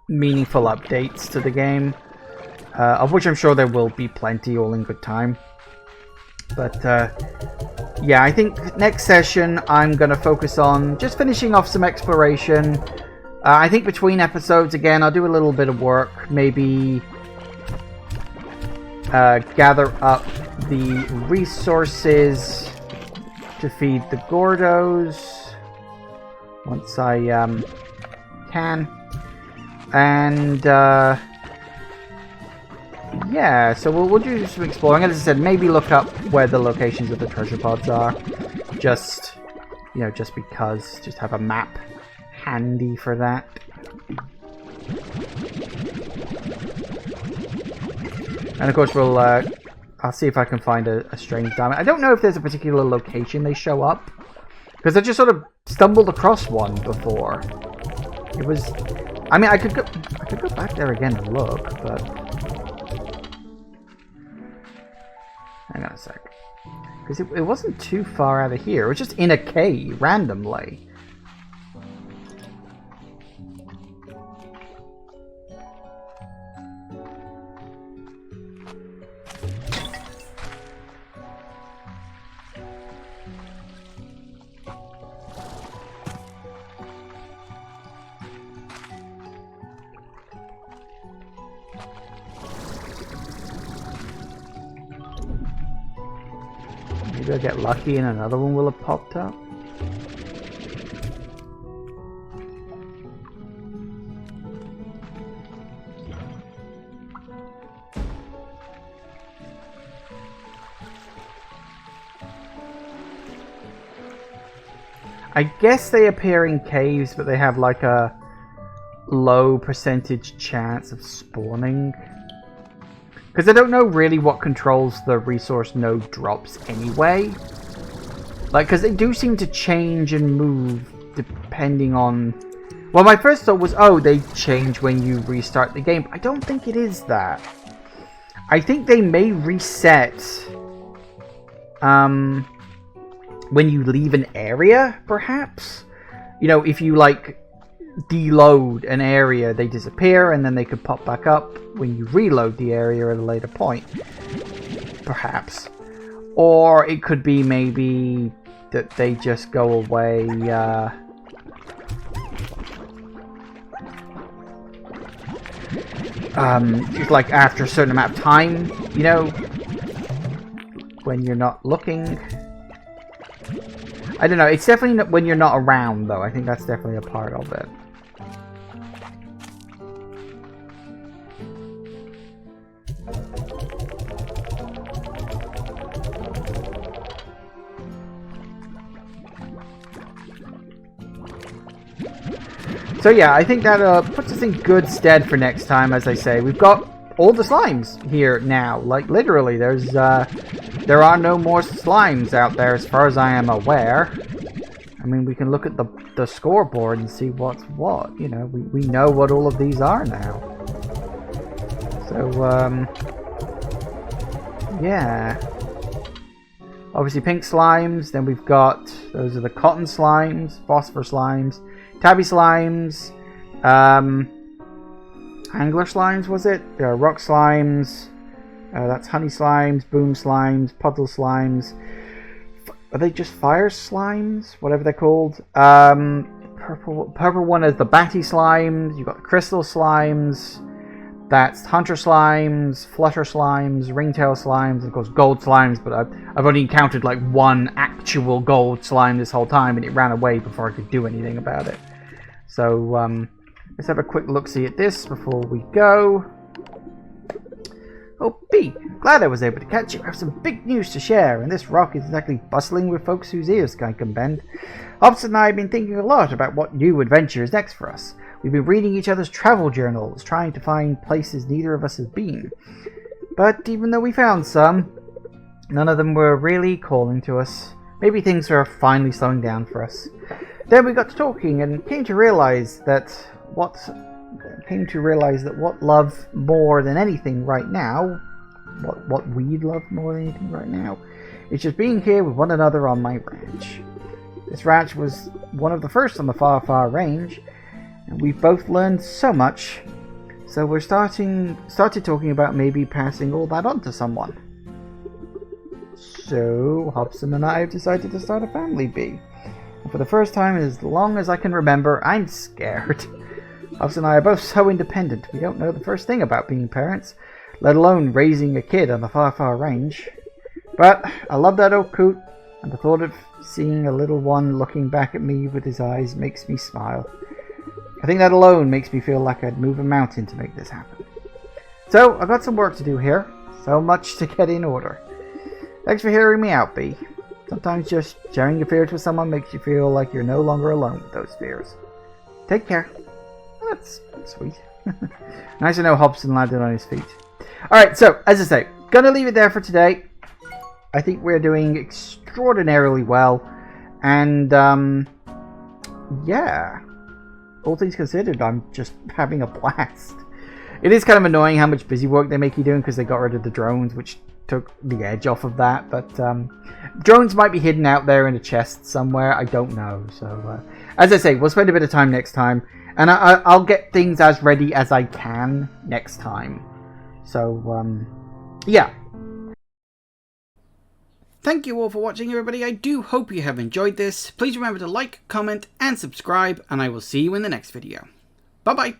Speaker 1: meaningful updates to the game, of which I'm sure there will be plenty, all in good time. But yeah, I think next session I'm going to focus on just finishing off some exploration. I think between episodes, again, I'll do a little bit of work, maybe gather up the resources to feed the Gordos once I can, and yeah, so we'll do some exploring. As I said, maybe look up where the locations of the treasure pods are. Just, you know, just because. Just have a map handy for that. And of course we'll, I'll see if I can find a strange diamond. I don't know if there's a particular location they show up. Because I just sort of stumbled across one before. It was... I mean, I could go back there again and look, but... Hang on a sec. Because it wasn't too far out of here. It was just in a cave, randomly. Maybe I'll get lucky and another one will have popped up. I guess they appear in caves, but they have like a low percentage chance of spawning. Because I don't know really what controls the resource node drops anyway. Like, because they do seem to change and move depending on... Well, my first thought was, oh, they change when you restart the game. I don't think it is that. I think they may reset when you leave an area, perhaps. You know, if you, like, deload an area, they disappear, and then they could pop back up when you reload the area at a later point, perhaps. Or it could be maybe that they just go away like after a certain amount of time, you know, when you're not looking. I don't know, it's definitely not when you're not around, though. I think that's definitely a part of it. So yeah, I think that puts us in good stead for next time. As I say, we've got all the slimes here now. Like, literally, there are no more slimes out there as far as I am aware. I mean, we can look at the scoreboard and see what's what. You know, we know what all of these are now. So, yeah. Obviously pink slimes, then we've got, those are the cotton slimes, phosphor slimes, tabby slimes, angler slimes, was it? Rock slimes, that's honey slimes, boom slimes, puddle slimes. Are they just fire slimes? Whatever they're called. Purple one is the batty slimes. You've got the crystal slimes. That's hunter slimes, flutter slimes, ringtail slimes, and of course gold slimes. But I've only encountered like one actual gold slime this whole time, and it ran away before I could do anything about it. So let's have a quick look-see at this before we go. Oh, B, glad I was able to catch you. I have some big news to share, and this rock is exactly bustling with folks whose ears I can bend. Hobson and I have been thinking a lot about what new adventure is next for us. We've been reading each other's travel journals, trying to find places neither of us has been. But even though we found some, none of them were really calling to us. Maybe things are finally slowing down for us. Then we got to talking and came to realize that what love more than anything right now, what we'd love more than anything right now, is just being here with one another on my ranch. This ranch was one of the first on the far, far range, and we've both learned so much, so we're started talking about maybe passing all that on to someone. So Hobson and I have decided to start a family bee. And for the first time as long as I can remember, I'm scared. Hobson and I are both so independent, we don't know the first thing about being parents, let alone raising a kid on the far, far range. But I love that old coot, and the thought of seeing a little one looking back at me with his eyes makes me smile. I think that alone makes me feel like I'd move a mountain to make this happen. So, I've got some work to do here. So much to get in order. Thanks for hearing me out, B. Sometimes just sharing your fears with someone makes you feel like you're no longer alone with those fears. Take care. That's sweet. Nice to know Hobson landed on his feet. Alright, so, as I say, gonna leave it there for today. I think we're doing extraordinarily well. And, yeah. All things considered, I'm just having a blast. It is kind of annoying how much busy work they make you doing because they got rid of the drones, which took the edge off of that. But drones might be hidden out there in a chest somewhere. I don't know. So, as I say, we'll spend a bit of time next time. And I'll get things as ready as I can next time. So, yeah. Thank you all for watching, everybody. I do hope you have enjoyed this. Please remember to like, comment, and subscribe, and I will see you in the next video. Bye-bye.